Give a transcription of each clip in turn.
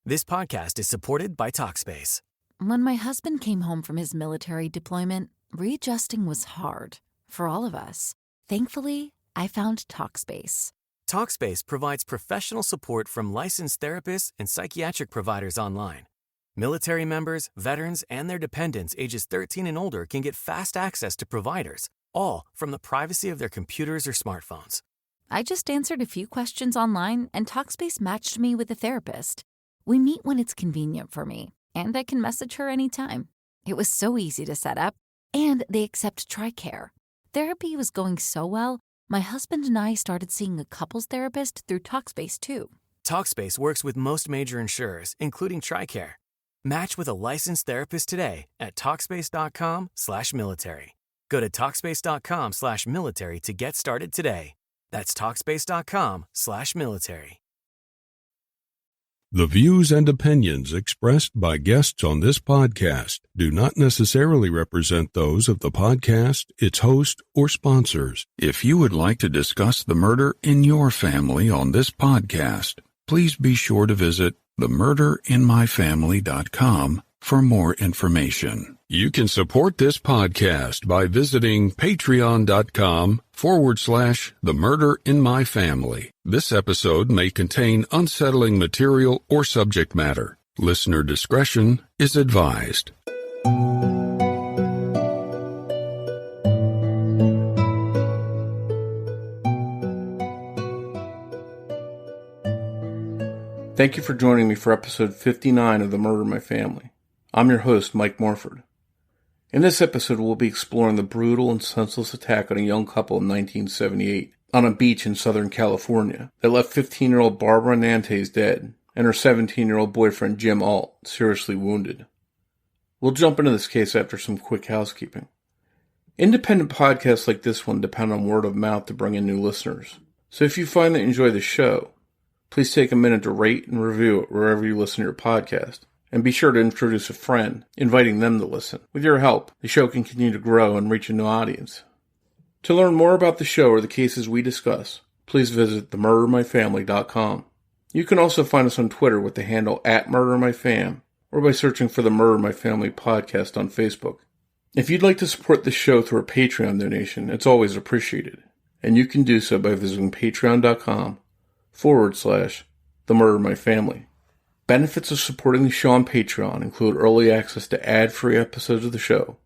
This podcast is supported by Talkspace. When my husband came home from his military deployment, readjusting was hard for all of us. Thankfully, I found Talkspace. Talkspace provides professional support from licensed therapists and psychiatric providers online. Military members, veterans, and their dependents ages 13 and older can get fast access to providers, all from the privacy of their computers or smartphones. I just answered a few questions online, and Talkspace matched me with a therapist. We meet when it's convenient for me, and I can message her anytime. It was so easy to set up, and they accept TRICARE. Therapy was going so well, my husband and I started seeing a couples therapist through Talkspace too. Talkspace works with most major insurers, including TRICARE. Match with a licensed therapist today at Talkspace.com/military. Go to Talkspace.com/military to get started today. That's Talkspace.com/military. The views and opinions expressed by guests on this podcast do not necessarily represent those of the podcast, its host, or sponsors. If you would like to discuss the murder in your family on this podcast, please be sure to visit themurderinmyfamily.com for more information. You can support this podcast by visiting patreon.com/themurderinmyfamily. This episode may contain unsettling material or subject matter. Listener discretion is advised. Thank you for joining me for episode 59 of The Murder in My Family. I'm your host, Mike Morford. In this episode, we'll be exploring the brutal and senseless attack on a young couple in 1978 on a beach in Southern California that left 15-year-old Barbara Nantais dead and her 17-year-old boyfriend, Jim Alt, seriously wounded. We'll jump into this case after some quick housekeeping. Independent podcasts like this one depend on word of mouth to bring in new listeners. So if you find that you enjoy the show, please take a minute to rate and review it wherever you listen to your podcast. And be sure to introduce a friend, inviting them to listen. With your help, the show can continue to grow and reach a new audience. To learn more about the show or the cases we discuss, please visit themurderinmyfamily.com. You can also find us on Twitter with the handle @MurderInMyFam, or by searching for the Murder in My Family podcast on Facebook. If you'd like to support this show through a Patreon donation, it's always appreciated. And you can do so by visiting patreon.com/themurderinmyfamily. Benefits of supporting the show on Patreon include early access to ad-free episodes of the show,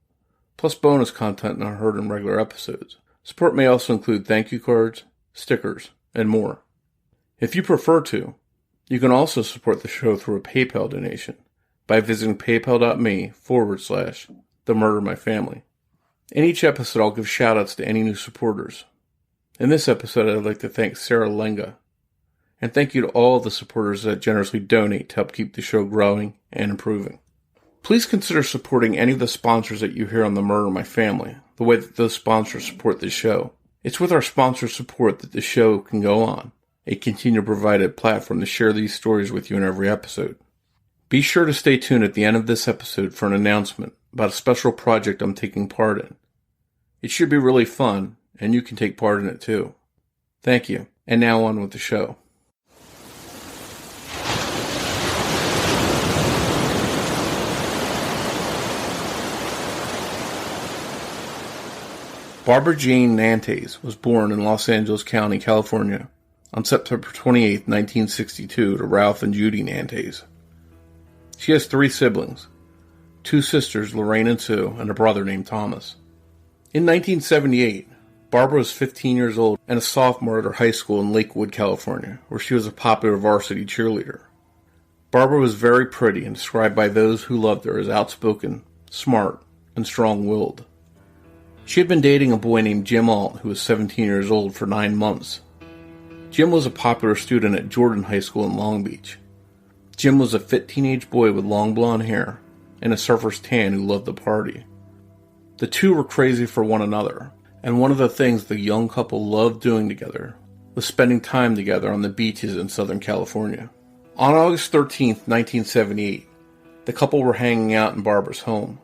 plus bonus content not heard in regular episodes. Support may also include thank you cards, stickers, and more. If you prefer to, you can also support the show through a PayPal donation by visiting paypal.me/themurderinmyfamily. In each episode, I'll give shoutouts to any new supporters. In this episode, I'd like to thank Sarah Lenga. And thank you to all of the supporters that generously donate to help keep the show growing and improving. Please consider supporting any of the sponsors that you hear on The Murder in My Family, the way that those sponsors support this show. It's with our sponsor support that the show can go on. It continues to provide a platform to share these stories with you in every episode. Be sure to stay tuned at the end of this episode for an announcement about a special project I'm taking part in. It should be really fun, and you can take part in it too. Thank you, and now on with the show. Barbara Jane Nantais was born in Los Angeles County, California, on September 28, 1962, to Ralph and Judy Nantais. She has 3 siblings, 2 sisters, Lorraine and Sue, and a brother named Thomas. In 1978, Barbara was 15 years old and a sophomore at her high school in Lakewood, California, where she was a popular varsity cheerleader. Barbara was very pretty and described by those who loved her as outspoken, smart, and strong-willed. She had been dating a boy named Jim Alt, who was 17 years old, for 9 months. Jim was a popular student at Jordan High School in Long Beach. Jim was a fit teenage boy with long blonde hair and a surfer's tan who loved to party. The two were crazy for one another, and one of the things the young couple loved doing together was spending time together on the beaches in Southern California. On August 13, 1978, the couple were hanging out in Barbara's home.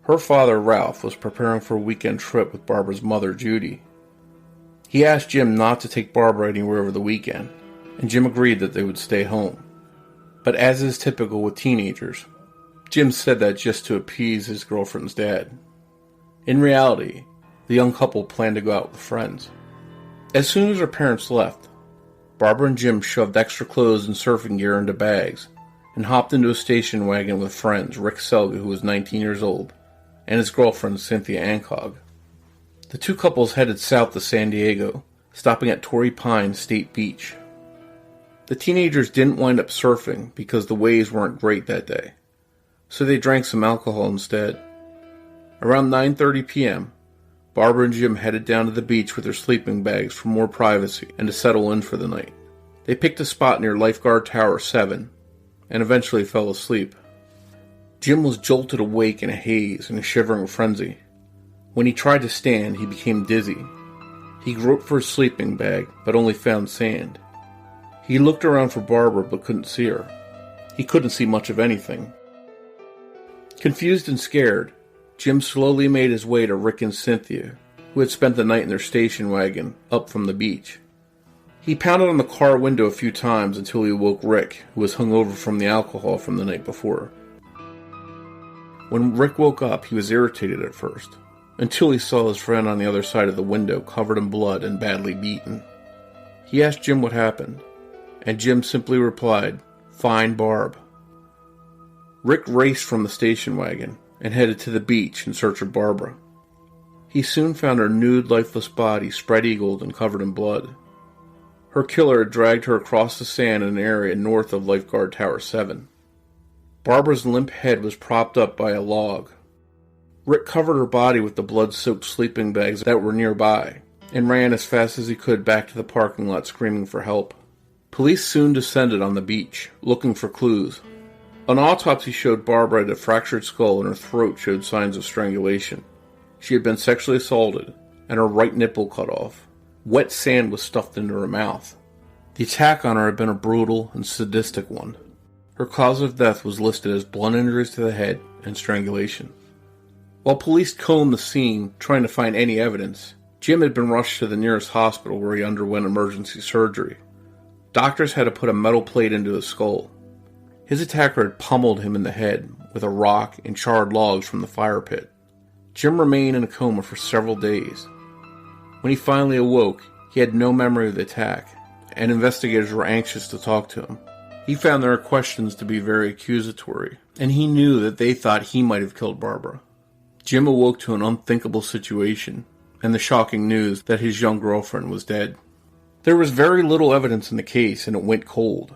Her father, Ralph, was preparing for a weekend trip with Barbara's mother, Judy. He asked Jim not to take Barbara anywhere over the weekend, and Jim agreed that they would stay home. But as is typical with teenagers, Jim said that just to appease his girlfriend's dad. In reality, the young couple planned to go out with friends. As soon as her parents left, Barbara and Jim shoved extra clothes and surfing gear into bags and hopped into a station wagon with friends Rick Selga, who was 19 years old, and his girlfriend Cynthia Ancog. The two couples headed south to San Diego, stopping at Torrey Pines State Beach. The teenagers didn't wind up surfing because the waves weren't great that day, so they drank some alcohol instead. Around 9:30 p.m., Barbara and Jim headed down to the beach with their sleeping bags for more privacy and to settle in for the night. They picked a spot near Lifeguard Tower 7 and eventually fell asleep. Jim was jolted awake in a haze and a shivering frenzy. When he tried to stand, he became dizzy. He groped for his sleeping bag, but only found sand. He looked around for Barbara, but couldn't see her. He couldn't see much of anything. Confused and scared, Jim slowly made his way to Rick and Cynthia, who had spent the night in their station wagon up from the beach. He pounded on the car window a few times until he awoke Rick, who was hungover from the alcohol from the night before. When Rick woke up, he was irritated at first, until he saw his friend on the other side of the window covered in blood and badly beaten. He asked Jim what happened, and Jim simply replied, "Find Barb." Rick raced from the station wagon and headed to the beach in search of Barbara. He soon found her nude, lifeless body spread-eagled and covered in blood. Her killer had dragged her across the sand in an area north of Lifeguard Tower 7. Barbara's limp head was propped up by a log. Rick covered her body with the blood-soaked sleeping bags that were nearby and ran as fast as he could back to the parking lot screaming for help. Police soon descended on the beach, looking for clues. An autopsy showed Barbara had a fractured skull and her throat showed signs of strangulation. She had been sexually assaulted and her right nipple cut off. Wet sand was stuffed into her mouth. The attack on her had been a brutal and sadistic one. Her cause of death was listed as blunt injuries to the head and strangulation. While police combed the scene, trying to find any evidence, Jim had been rushed to the nearest hospital where he underwent emergency surgery. Doctors had to put a metal plate into his skull. His attacker had pummeled him in the head with a rock and charred logs from the fire pit. Jim remained in a coma for several days. When he finally awoke, he had no memory of the attack, and investigators were anxious to talk to him. He found their questions to be very accusatory, and he knew that they thought he might have killed Barbara. Jim awoke to an unthinkable situation, and the shocking news that his young girlfriend was dead. There was very little evidence in the case, and it went cold.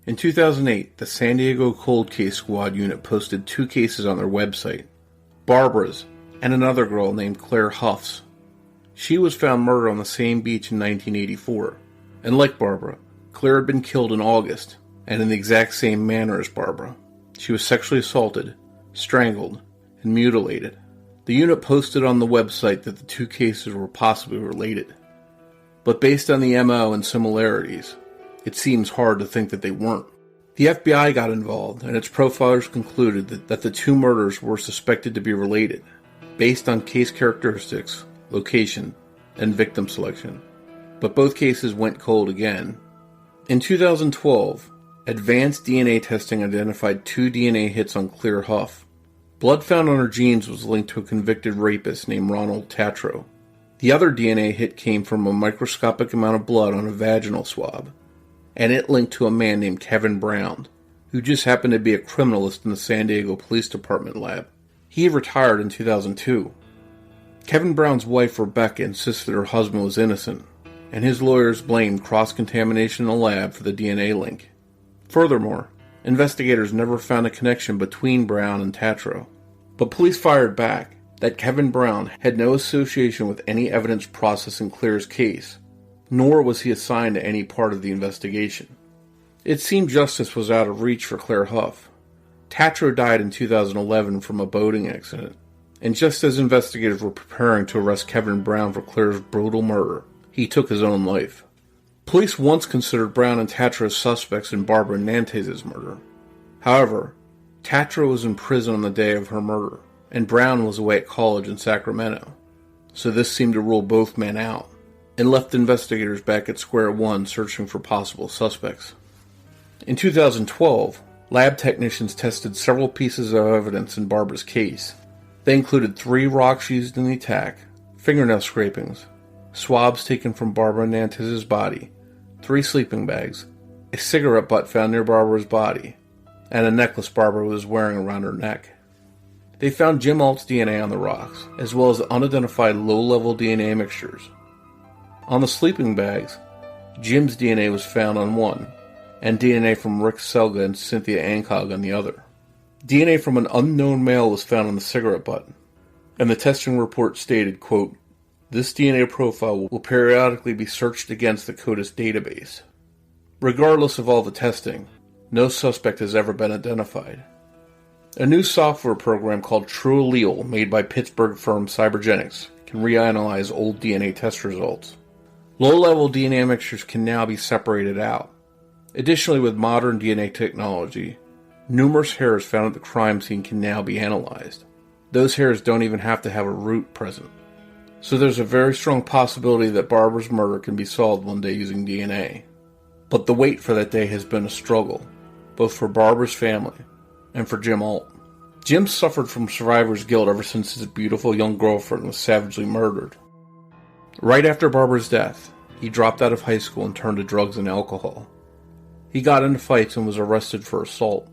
In 2008, the San Diego Cold Case Squad unit posted 2 cases on their website, Barbara's and another girl named Claire Huff's. She was found murdered on the same beach in 1984, and like Barbara, Claire had been killed in August, and in the exact same manner as Barbara. She was sexually assaulted, strangled, and mutilated. The unit posted on the website that the 2 cases were possibly related. But based on the MO and similarities, it seems hard to think that they weren't. The FBI got involved, and its profilers concluded that the 2 murders were suspected to be related, based on case characteristics, location, and victim selection. But both cases went cold again. In 2012, advanced DNA testing identified 2 DNA hits on Claire Huff. Blood found on her jeans was linked to a convicted rapist named Ronald Tatro. The other DNA hit came from a microscopic amount of blood on a vaginal swab, and it linked to a man named Kevin Brown, who just happened to be a criminalist in the San Diego Police Department lab. He retired in 2002. Kevin Brown's wife, Rebecca, insisted her husband was innocent, and his lawyers blamed cross-contamination in the lab for the DNA link. Furthermore, investigators never found a connection between Brown and Tatro, but police fired back that Kevin Brown had no association with any evidence processed in Claire's case, nor was he assigned to any part of the investigation. It seemed justice was out of reach for Claire Huff. Tatro died in 2011 from a boating accident, and just as investigators were preparing to arrest Kevin Brown for Claire's brutal murder, he took his own life. Police once considered Brown and Tatro as suspects in Barbara Nantais' murder. However, Tatro was in prison on the day of her murder, and Brown was away at college in Sacramento, so this seemed to rule both men out, and left investigators back at square one searching for possible suspects. In 2012, lab technicians tested several pieces of evidence in Barbara's case. They included 3 rocks used in the attack, fingernail scrapings, swabs taken from Barbara Nantais' body, 3 sleeping bags, a cigarette butt found near Barbara's body, and a necklace Barbara was wearing around her neck. They found Jim Alt's DNA on the rocks, as well as unidentified low-level DNA mixtures. On the sleeping bags, Jim's DNA was found on one, and DNA from Rick Selga and Cynthia Ancog on the other. DNA from an unknown male was found on the cigarette butt, and the testing report stated, quote, "This DNA profile will periodically be searched against the CODIS database. Regardless of all the testing, no suspect has ever been identified." A new software program called TrueAllele, made by Pittsburgh firm Cybergenics, can reanalyze old DNA test results. Low-level DNA mixtures can now be separated out. Additionally, with modern DNA technology, numerous hairs found at the crime scene can now be analyzed. Those hairs don't even have to have a root present. So there's a very strong possibility that Barbara's murder can be solved one day using DNA. But the wait for that day has been a struggle, both for Barbara's family and for Jim Alt. Jim suffered from survivor's guilt ever since his beautiful young girlfriend was savagely murdered. Right after Barbara's death, he dropped out of high school and turned to drugs and alcohol. He got into fights and was arrested for assault.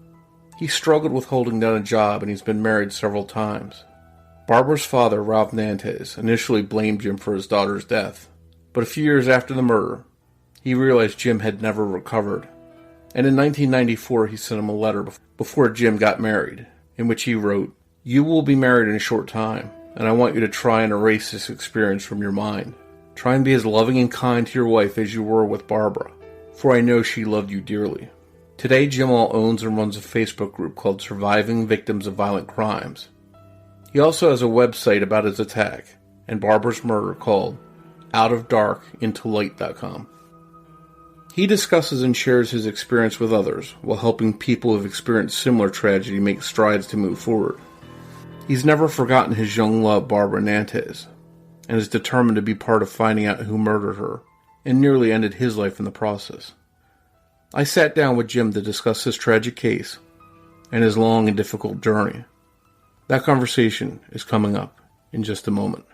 He struggled with holding down a job, and he's been married several times. Barbara's father, Ralph Nantais, initially blamed Jim for his daughter's death, but a few years after the murder, he realized Jim had never recovered. And in 1994, he sent him a letter before Jim got married, in which he wrote, "You will be married in a short time, and I want you to try and erase this experience from your mind. Try and be as loving and kind to your wife as you were with Barbara, for I know she loved you dearly." Today, Jim Alt owns and runs a Facebook group called Surviving Victims of Violent Crimes. He also has a website about his attack and Barbara's murder called outofdarkintolight.com. He discusses and shares his experience with others while helping people who have experienced similar tragedy make strides to move forward. He's never forgotten his young love, Barbara Nantais, and is determined to be part of finding out who murdered her and nearly ended his life in the process. I sat down with Jim to discuss his tragic case and his long and difficult journey. That conversation is coming up in just a moment.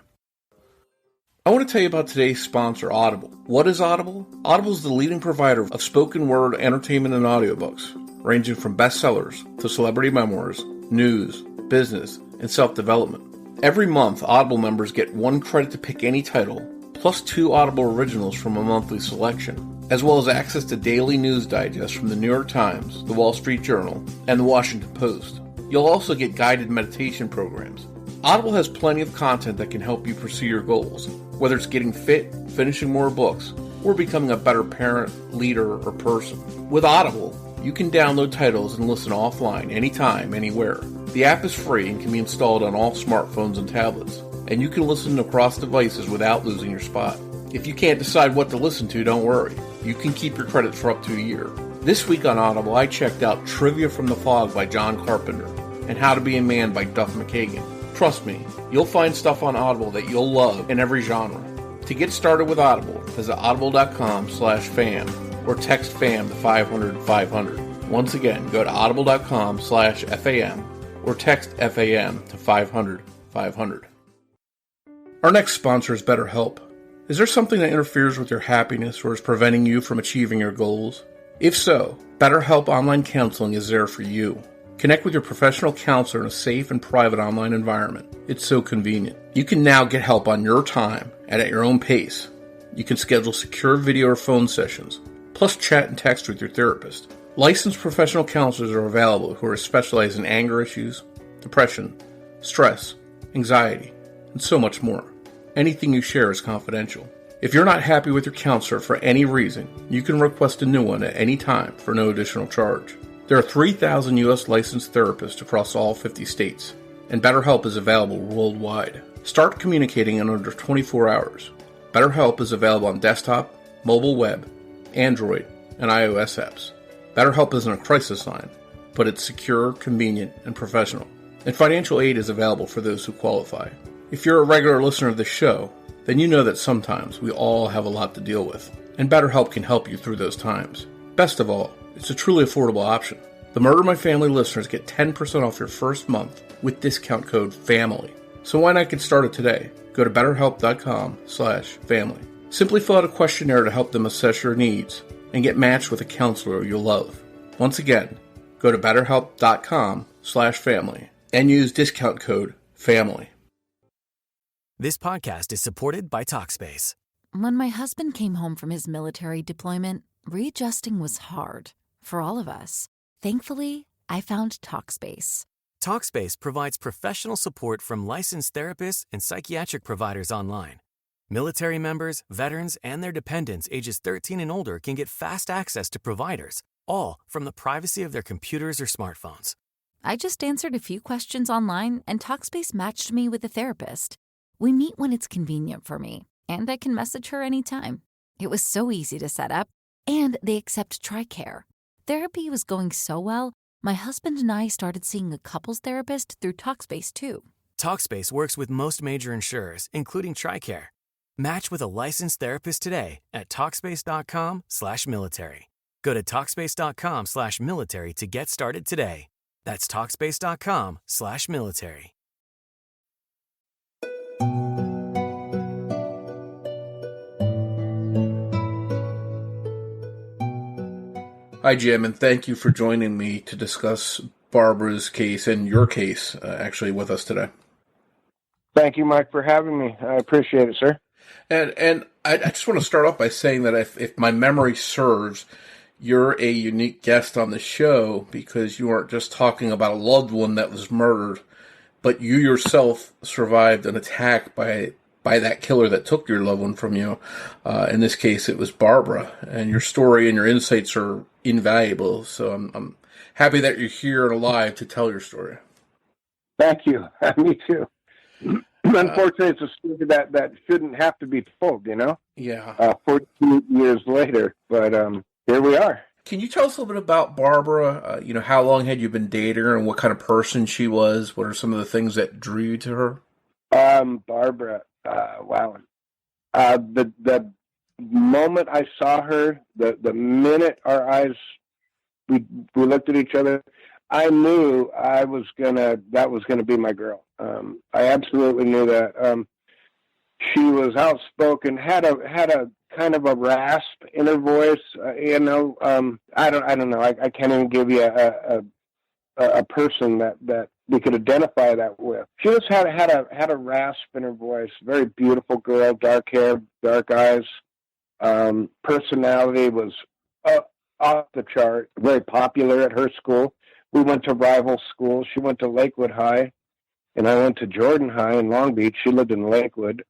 I want to tell you about today's sponsor, Audible. What is Audible? Audible is the leading provider of spoken word entertainment and audiobooks, ranging from bestsellers to celebrity memoirs, news, business, and self-development. Every month, Audible members get 1 credit to pick any title, plus 2 Audible originals from a monthly selection, as well as access to daily news digests from the New York Times, the Wall Street Journal, and the Washington Post. You'll also get guided meditation programs. Audible has plenty of content that can help you pursue your goals, whether it's getting fit, finishing more books, or becoming a better parent, leader, or person. With Audible, you can download titles and listen offline, anytime, anywhere. The app is free and can be installed on all smartphones and tablets, and you can listen across devices without losing your spot. If you can't decide what to listen to, don't worry. You can keep your credits for up to a year. This week on Audible, I checked out Trivia from the Fog by John Carpenter and How to Be a Man by Duff McKagan. Trust me, you'll find stuff on Audible that you'll love in every genre. To get started with Audible, visit audible.com/fam or text FAM to 500-500. Once again, go to audible.com/FAM or text FAM to 500-500. Our next sponsor is BetterHelp. Is there something that interferes with your happiness or is preventing you from achieving your goals? If so, BetterHelp Online Counseling is there for you. Connect with your professional counselor in a safe and private online environment. It's so convenient. You can now get help on your time and at your own pace. You can schedule secure video or phone sessions, plus chat and text with your therapist. Licensed professional counselors are available who are specialized in anger issues, depression, stress, anxiety, and so much more. Anything you share is confidential. If you're not happy with your counselor for any reason, you can request a new one at any time for no additional charge. There are 3,000 U.S. licensed therapists across all 50 states, and BetterHelp is available worldwide. Start communicating in under 24 hours. BetterHelp is available on desktop, mobile web, Android, and iOS apps. BetterHelp isn't a crisis line, but it's secure, convenient, and professional. And financial aid is available for those who qualify. If you're a regular listener of the show, then you know that sometimes we all have a lot to deal with, and BetterHelp can help you through those times. Best of all, It's a truly affordable option. The Murder My Family listeners get 10% off your first month with discount code FAMILY. So why not get started today? Go to betterhelp.com/family. Simply fill out a questionnaire to help them assess your needs and get matched with a counselor you'll love. Once again, go to betterhelp.com/family and use discount code FAMILY. This podcast is supported by Talkspace. When my husband came home from his military deployment, readjusting was hard for all of us. Thankfully, I found Talkspace. Talkspace provides professional support from licensed therapists and psychiatric providers online. Military members, veterans, and their dependents ages 13 and older can get fast access to providers, all from the privacy of their computers or smartphones. I just answered a few questions online, and Talkspace matched me with a therapist. We meet when it's convenient for me, and I can message her anytime. It was so easy to set up, and they accept TRICARE. Therapy was going so well, my husband and I started seeing a couples therapist through Talkspace too. Talkspace works with most major insurers, including TRICARE. Match with a licensed therapist today at Talkspace.com/military. Go to Talkspace.com/military to get started today. That's Talkspace.com/military. Hi, Jim, and thank you for joining me to discuss Barbara's case and your case, actually, with us today. Thank you, Mike, for having me. I appreciate it, sir. And I just want to start off by saying that if my memory serves, you're a unique guest on the show because you aren't just talking about a loved one that was murdered, but you yourself survived an attack by that killer that took your loved one from you. In this case, it was Barbara, and your story and your insights are invaluable. So I'm happy that you're here and alive to tell your story. Thank you. Me too. Unfortunately, it's a story that shouldn't have to be told, you know? Yeah. 14 years later, but here we are. Can you tell us a little bit about Barbara? How long had you been dating her and what kind of person she was? What are some of the things that drew you to her? Barbara, wow. The moment I saw her, the minute our eyes, we looked at each other, I knew that was gonna be my girl. I absolutely knew that. She was outspoken, had a kind of a rasp in her voice. I don't know. I can't even give you a person that we could identify that with. She just had a rasp in her voice. Very beautiful girl, dark hair, dark eyes. Personality was off the chart. Very popular at her school. We went to rival schools. She went to Lakewood High, and I went to Jordan High in Long Beach. She lived in Lakewood.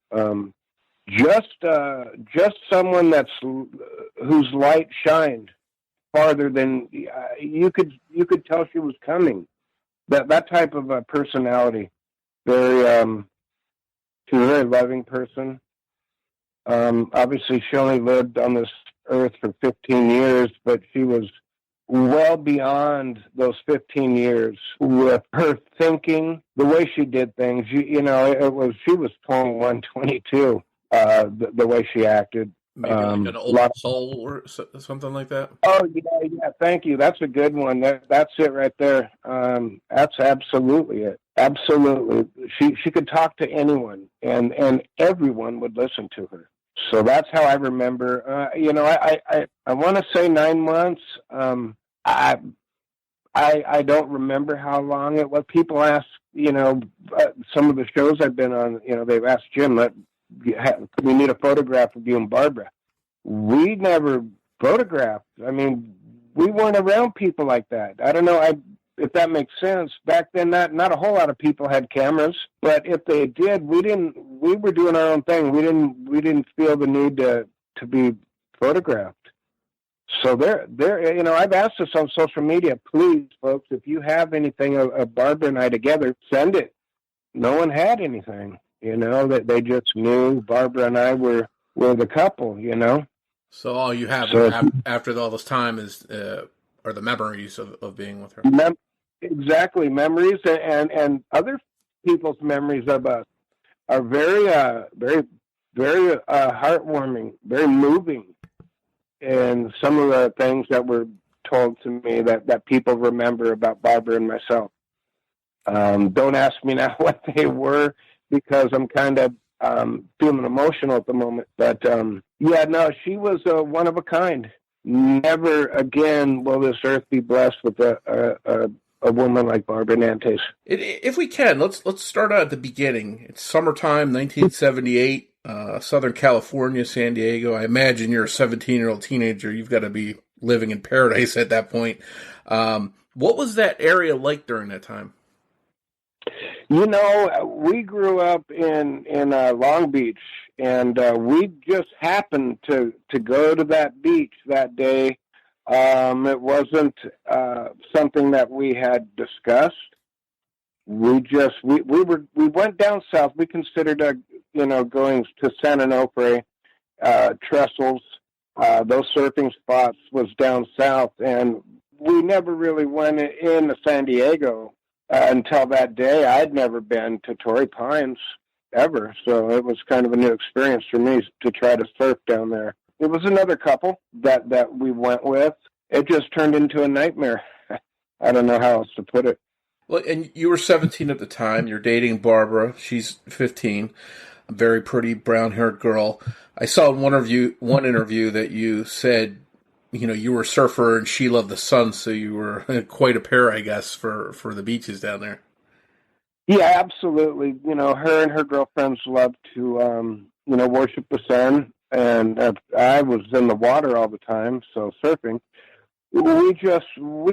Just someone whose light shined farther than you could tell she was coming. That type of a personality. Very, she's a very loving person. Obviously, she only lived on this earth for 15 years, but she was well beyond those 15 years with her thinking, the way she did things. She was 21, 22, the way she acted. Maybe like an old soul or something like that? Oh, yeah, thank you. That's a good one. That's it right there. That's absolutely it. Absolutely. She could talk to anyone, and everyone would listen to her. So that's how I remember. I want to say 9 months. I don't remember how long it was. People ask, some of the shows I've been on, they've asked Jim, we need a photograph of you and Barbara. We never photographed. I mean, we weren't around people like that. I don't know if that makes sense. Back then, not a whole lot of people had cameras, but if they did, we were doing our own thing. We didn't feel the need to be photographed. So I've asked us on social media, please, folks, if you have anything of Barbara and I together, send it. No one had anything, that they just knew Barbara and I were the couple, So all you have after all this time is are the memories of being with her. Exactly, memories and other people's memories of us are very, very, very heartwarming, very moving. And some of the things that were told to me that people remember about Barbara and myself. Don't ask me now what they were, because I'm kind of feeling emotional at the moment. But yeah, no, she was one of a kind. Never again will this earth be blessed with a woman like Barbara Nantais. If we can, let's start out at the beginning. It's summertime, 1978, Southern California, San Diego. I imagine you're a 17-year-old teenager. You've got to be living in paradise at that point. What was that area like during that time? You know, we grew up in Long Beach, and we just happened to go to that beach that day. It wasn't something that we had discussed. We went down south. We considered going to San Onofre, Trestles, those surfing spots was down south, and we never really went into San Diego until that day. I'd never been to Torrey Pines ever, so it was kind of a new experience for me to try to surf down there. It was another couple that we went with. It just turned into a nightmare. I don't know how else to put it. Well, and you were 17 at the time. You're dating Barbara. She's 15. A very pretty brown-haired girl. I saw in one interview that you said, you were a surfer and she loved the sun, so you were quite a pair, I guess, for the beaches down there. Yeah, absolutely. Her and her girlfriends loved to, worship the sun, and I was in the water all the time, so surfing. We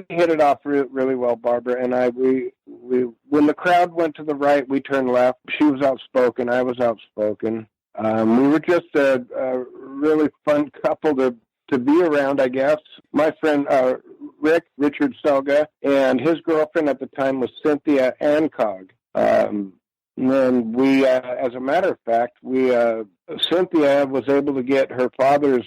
hit it off really well, Barbara and I. We when the crowd went to the right, we turned left. She was outspoken, I was outspoken. We were just a really fun couple to be around, I guess. My friend Richard Selga, and his girlfriend at the time was Cynthia Ancog. And we, as a matter of fact, Cynthia was able to get her father's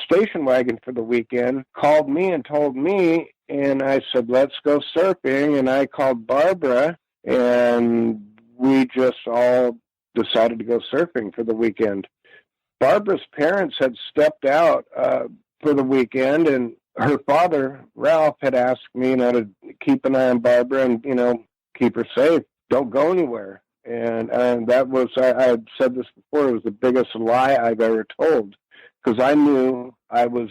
station wagon for the weekend, called me and told me, and I said, let's go surfing. And I called Barbara, and we just all decided to go surfing for the weekend. Barbara's parents had stepped out for the weekend, and her father, Ralph, had asked me, to keep an eye on Barbara and, keep her safe. Don't go anywhere. And that was, I had said this before, it was the biggest lie I've ever told, because I knew I was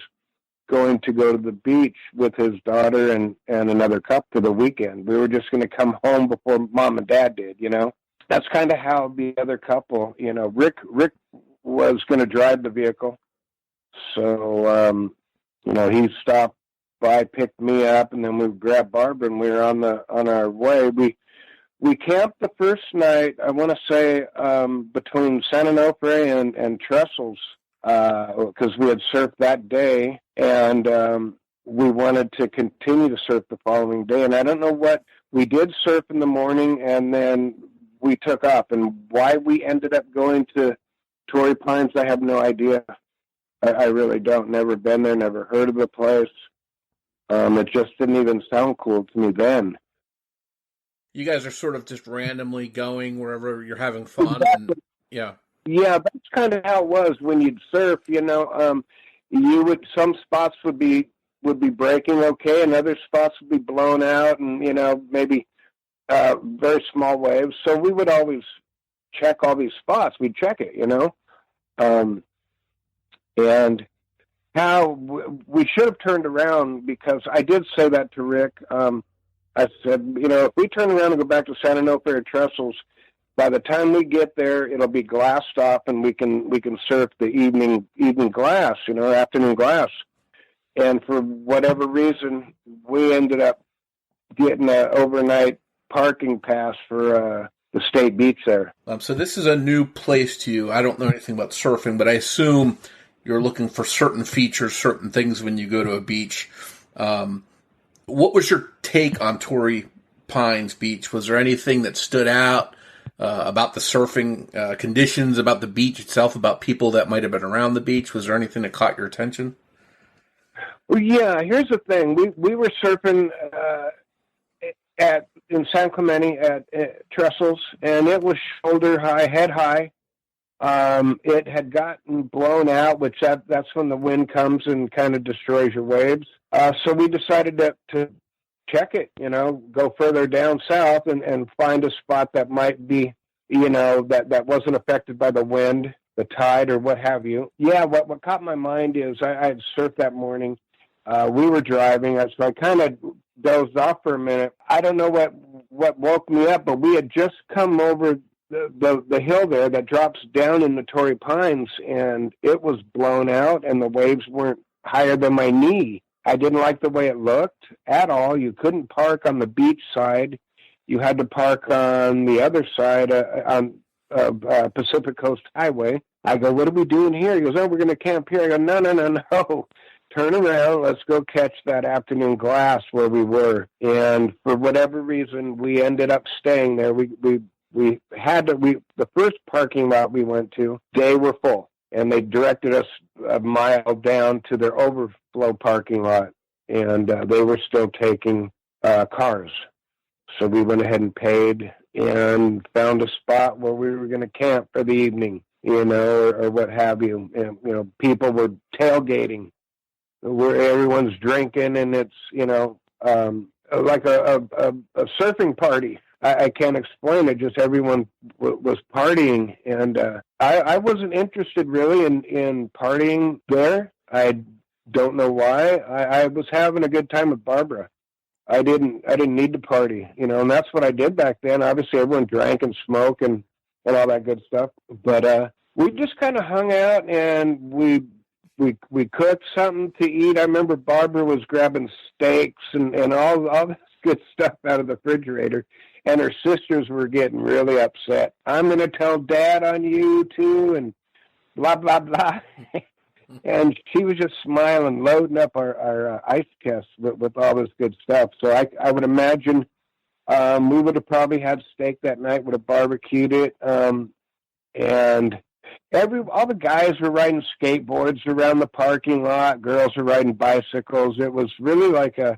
going to go to the beach with his daughter and another couple for the weekend. We were just going to come home before Mom and Dad did, That's kind of how the other couple, Rick was going to drive the vehicle. So, he stopped by, picked me up, and then we grabbed Barbara, and we were on our way. We camped the first night, I want to say, between San Onofre and Trestles, because we had surfed that day, and we wanted to continue to surf the following day. And I don't know what, we did surf in the morning, and then we took off. And why we ended up going to Torrey Pines, I have no idea. I really don't. Never been there, never heard of the place. It just didn't even sound cool to me then. You guys are sort of just randomly going wherever you're having fun. Exactly. And, yeah. Yeah, that's kind of how it was when you'd surf. Some spots would be breaking okay, and other spots would be blown out, and maybe very small waves. So we would always check all these spots. We'd check it, and how we should have turned around, because I did say that to Rick. I said, if we turn around and go back to San Onofre or Trestles, by the time we get there, it'll be glassed off, and we can surf the evening glass, afternoon glass. And for whatever reason, we ended up getting an overnight parking pass for the state beach there. So this is a new place to you. I don't know anything about surfing, but I assume you're looking for certain features, certain things when you go to a beach. What was your take on Torrey Pines Beach? Was there anything that stood out about the surfing conditions, about the beach itself, about people that might have been around the beach? Was there anything that caught your attention? Well, yeah, here's the thing. We were surfing in San Clemente at Trestles, and it was shoulder high, head high. It had gotten blown out, which that's when the wind comes and kind of destroys your waves. So we decided to check it, go further down south and find a spot that might be, that wasn't affected by the wind, the tide, or what have you. Yeah, what caught my mind is I had surfed that morning. We were driving, so I kind of dozed off for a minute. I don't know what woke me up, but we had just come over the hill there that drops down in the Torrey Pines, and it was blown out, and the waves weren't higher than my knee. I didn't like the way it looked at all. You couldn't park on the beach side. You had to park on the other side on Pacific Coast Highway. I go, what are we doing here? He goes, oh, we're going to camp here. I go, no. Turn around. Let's go catch that afternoon glass where we were. And for whatever reason, we ended up staying there. We had to. The first parking lot we went to, they were full, and they directed us a mile down to their overflow parking lot, and they were still taking cars. So we went ahead and paid and found a spot where we were going to camp for the evening, or what have you. And, people were tailgating, where everyone's drinking, and it's, like a surfing party. I can't explain it. Just everyone was partying, and I wasn't interested really in partying there. I don't know why. I was having a good time with Barbara. I didn't need to party, and that's what I did back then. Obviously, everyone drank and smoked and all that good stuff. But we just kind of hung out, and we cooked something to eat. I remember Barbara was grabbing steaks and all this good stuff out of the refrigerator. And her sisters were getting really upset. I'm going to tell Dad on you, too, and blah, blah, blah. And she was just smiling, loading up our ice chests with all this good stuff. So I would imagine we would have probably had steak that night, would have barbecued it. And all the guys were riding skateboards around the parking lot. Girls were riding bicycles. It was really like a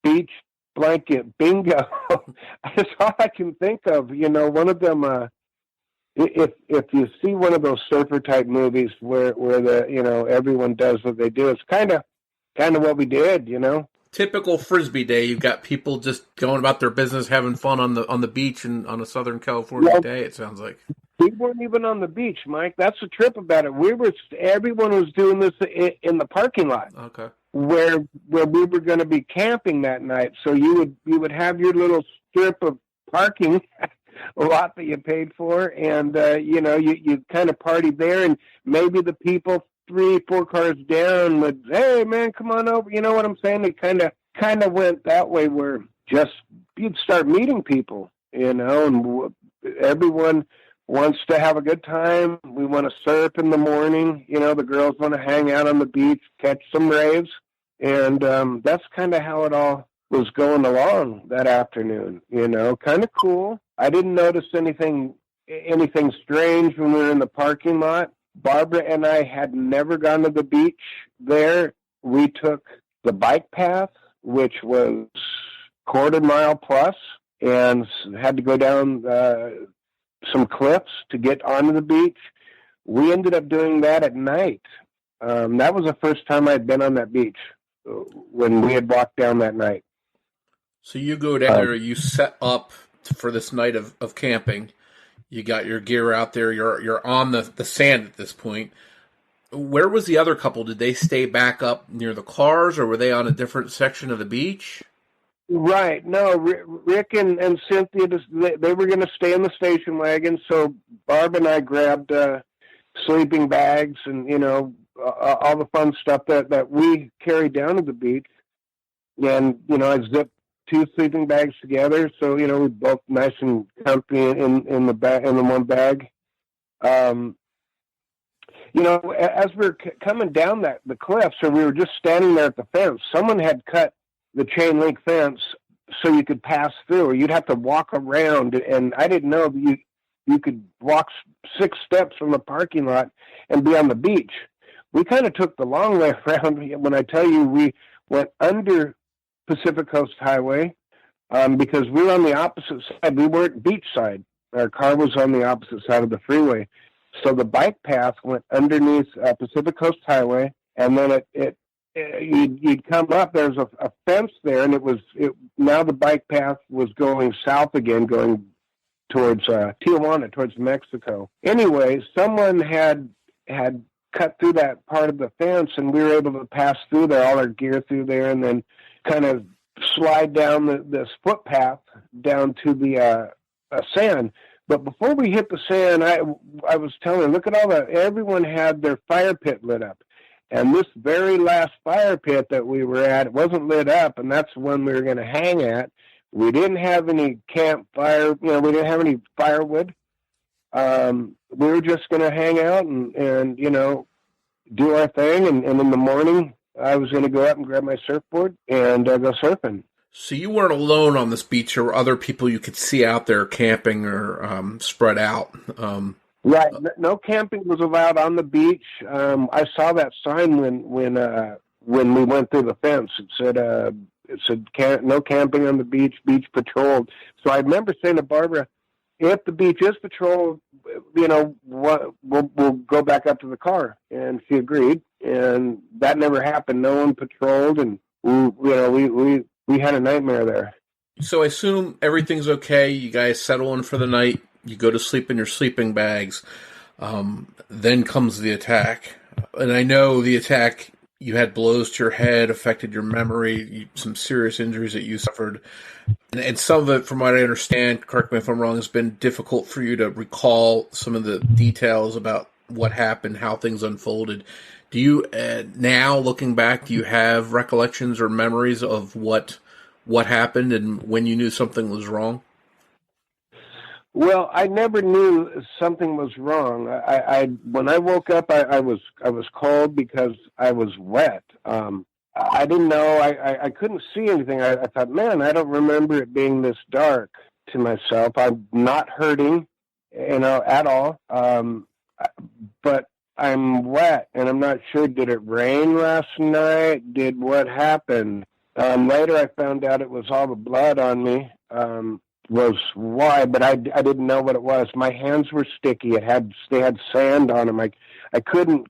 beach blanket bingo. That's all I can think of. One of them, if you see one of those surfer type movies where the everyone does what they do, it's kind of what we did. Typical Frisbee day. You've got people just going about their business, having fun on the beach and on a Southern California day. It sounds like we weren't even on the beach, Mike. That's the trip about it. Everyone was doing this in the parking lot. Okay. Where we were going to be camping that night. So you would have your little strip of parking lot that you paid for, and you kind of partied there, and maybe the people 3-4 cars down would, hey man, come on over. You know what I'm saying? It kind of went that way, where just you'd start meeting people, and everyone wants to have a good time. We want to surf in the morning. The girls want to hang out on the beach, catch some waves. And that's kind of how it all was going along that afternoon, kind of cool. I didn't notice anything strange when we were in the parking lot. Barbara and I had never gone to the beach there. We took the bike path, which was 1/4 mile plus, and had to go down some cliffs to get onto the beach. We ended up doing that at night. That was the first time I'd been on that beach, when we had walked down that night. So you go down there, you set up for this night of camping. You got your gear out there. You're on the sand at this point. Where was the other couple? Did they stay back up near the cars, or were they on a different section of the beach? Right. No, Rick and Cynthia, they were going to stay in the station wagon. So Barb and I grabbed sleeping bags and, all the fun stuff that we carried down to the beach. And, I zipped 2 sleeping bags together. So, we both nice and comfy in the one bag. As we were coming down the cliff, so we were just standing there at the fence. Someone had cut the chain link fence so you could pass through, or you'd have to walk around. And I didn't know you could walk 6 steps from the parking lot and be on the beach. We kind of took the long way around. When I tell you, we went under Pacific Coast Highway because we were on the opposite side. We weren't beach side. Our car was on the opposite side of the freeway. So the bike path went underneath Pacific Coast Highway, and then you'd come up. There's a fence there, and now the bike path was going south again, going towards Tijuana, towards Mexico. Anyway, someone had cut through that part of the fence, and we were able to pass through there, all our gear through there, and then kind of slide down this footpath down to the sand. But before we hit the sand, I was telling her, look at everyone had their fire pit lit up. And this very last fire pit that we were at, it wasn't lit up, and that's the one we were going to hang at. We didn't have any campfire, we didn't have any firewood. We were just going to hang out and do our thing. And in the morning, I was going to go out and grab my surfboard and go surfing. So you weren't alone on this beach. There were other people you could see out there camping or spread out. Right. No camping was allowed on the beach. I saw that sign when we went through the fence. It said no camping on the beach patrolled. So I remember saying to Barbara, if the beach is patrolled, we'll go back up to the car. And she agreed. And that never happened. No one patrolled, and we had a nightmare there. So I assume everything's okay. You guys settle in for the night. You go to sleep in your sleeping bags. Then comes the attack. And I know the attack, you had blows to your head, affected your memory, some serious injuries that you suffered. And some of it, from what I understand, correct me if I'm wrong, has been difficult for you to recall some of the details about what happened, how things unfolded. Do you, now looking back, do you have recollections or memories of what happened and when you knew something was wrong? Well, I never knew something was wrong. When I woke up, I was cold because I was wet. I didn't know. I couldn't see anything. I thought, man, I don't remember it being this dark to myself. I'm not hurting, at all. But I'm wet, and I'm not sure. Did it rain last night? Did what happened? Later, I found out it was all the blood on me. Was why, but I didn't know what it was. My hands were sticky. They had sand on them. I couldn't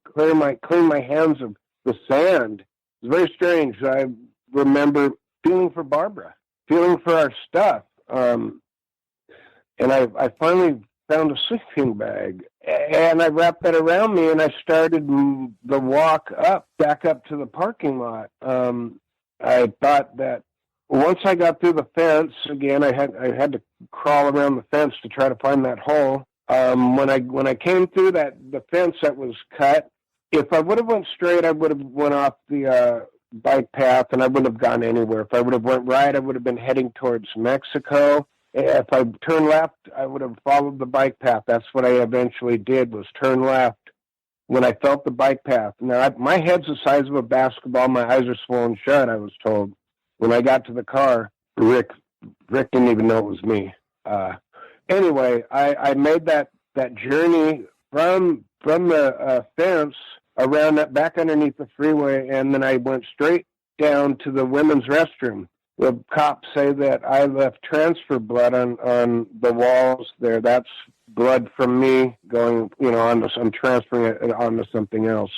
clean my hands of the sand. It was very strange. I remember feeling for Barbara, feeling for our stuff. And I finally found a sleeping bag, and I wrapped that around me, and I started the walk back up to the parking lot. I thought that once I got through the fence, again, I had to crawl around the fence to try to find that hole. When I came through the fence that was cut, if I would have went straight, I would have went off the bike path, and I wouldn't have gone anywhere. If I would have went right, I would have been heading towards Mexico. If I turned left, I would have followed the bike path. That's what I eventually did, was turn left when I felt the bike path. Now, my head's the size of a basketball. My eyes are swollen shut, I was told. When I got to the car, Rick didn't even know it was me. Anyway, I made that journey from the fence around that, back underneath the freeway, and then I went straight down to the women's restroom. The cops say that I left transfer blood on the walls there. That's blood from me going, I'm transferring it onto something else.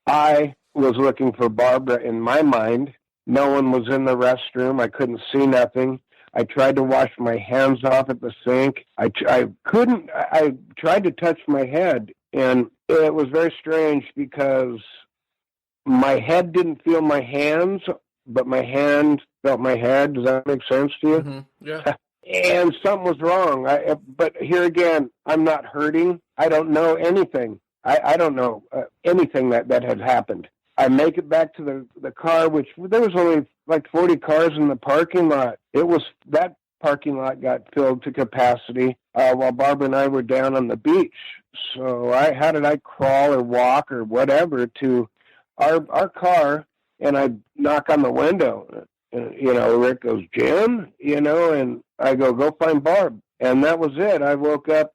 I was looking for Barbara in my mind. No one was in the restroom. I couldn't see nothing. I tried to wash my hands off at the sink. I couldn't. I tried to touch my head, and it was very strange because my head didn't feel my hands, but my hand felt my head. Does that make sense to you? Mm-hmm. Yeah. And something was wrong. But here again, I'm not hurting. I don't know anything. I don't know anything that had happened. I make it back to the car, which there was only like 40 cars in the parking lot. That parking lot got filled to capacity while Barbara and I were down on the beach. So how did I crawl or walk or whatever to our car? And I knock on the window. Rick goes, Jim, and I go find Barb. And that was it. I woke up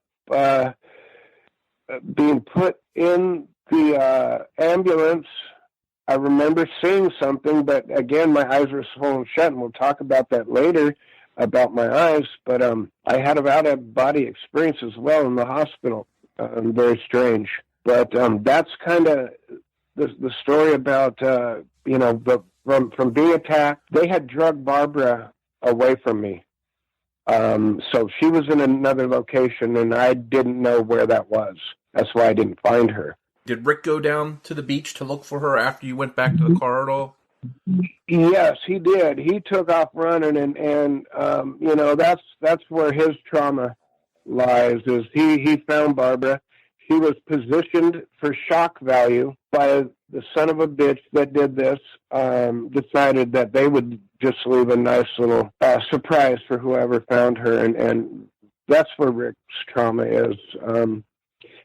being put in the ambulance. I remember seeing something, but again, my eyes were swollen shut, and we'll talk about that later, about my eyes. But I had an out-of-body experience as well in the hospital. Very strange. But that's kind of the story about from being attacked. They had drugged Barbara away from me. So she was in another location, and I didn't know where that was. That's why I didn't find her. Did Rick go down to the beach to look for her after you went back to the car at all? Yes, he did. He took off running, and that's where his trauma lies. Is he found Barbara? She was positioned for shock value by the son of a bitch that did this. Decided that they would just leave a nice little surprise for whoever found her, and that's where Rick's trauma is.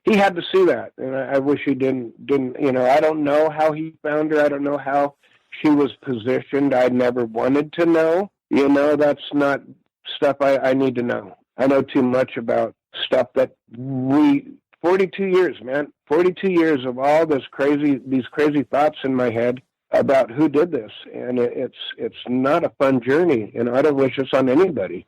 He had to see that, and I wish he didn't. I don't know how he found her. I don't know how she was positioned. I never wanted to know. That's not stuff I need to know. I know too much about stuff that 42 years, man. 42 years of all these crazy thoughts in my head about who did this, and it's not a fun journey, and I don't wish this on anybody.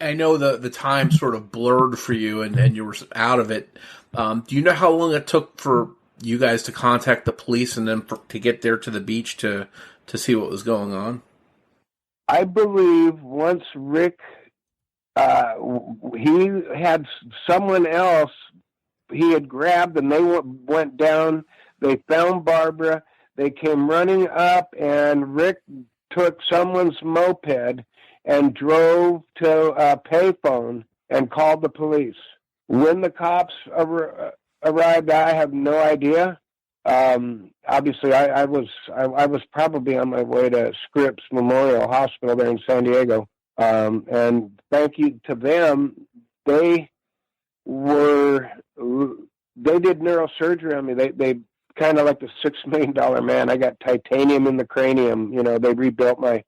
I know the time sort of blurred for you, and you were out of it. Do you know how long it took for you guys to contact the police and then to get there to the beach to see what was going on? I believe once Rick, he had someone else he had grabbed, and they went down. They found Barbara. They came running up, and Rick took someone's moped and drove to a payphone and called the police. When the cops arrived, I have no idea. Obviously, I was probably on my way to Scripps Memorial Hospital there in San Diego. And thank you to them, they did neurosurgery on me. They kind of like the $6 million man. I got titanium in the cranium. They rebuilt my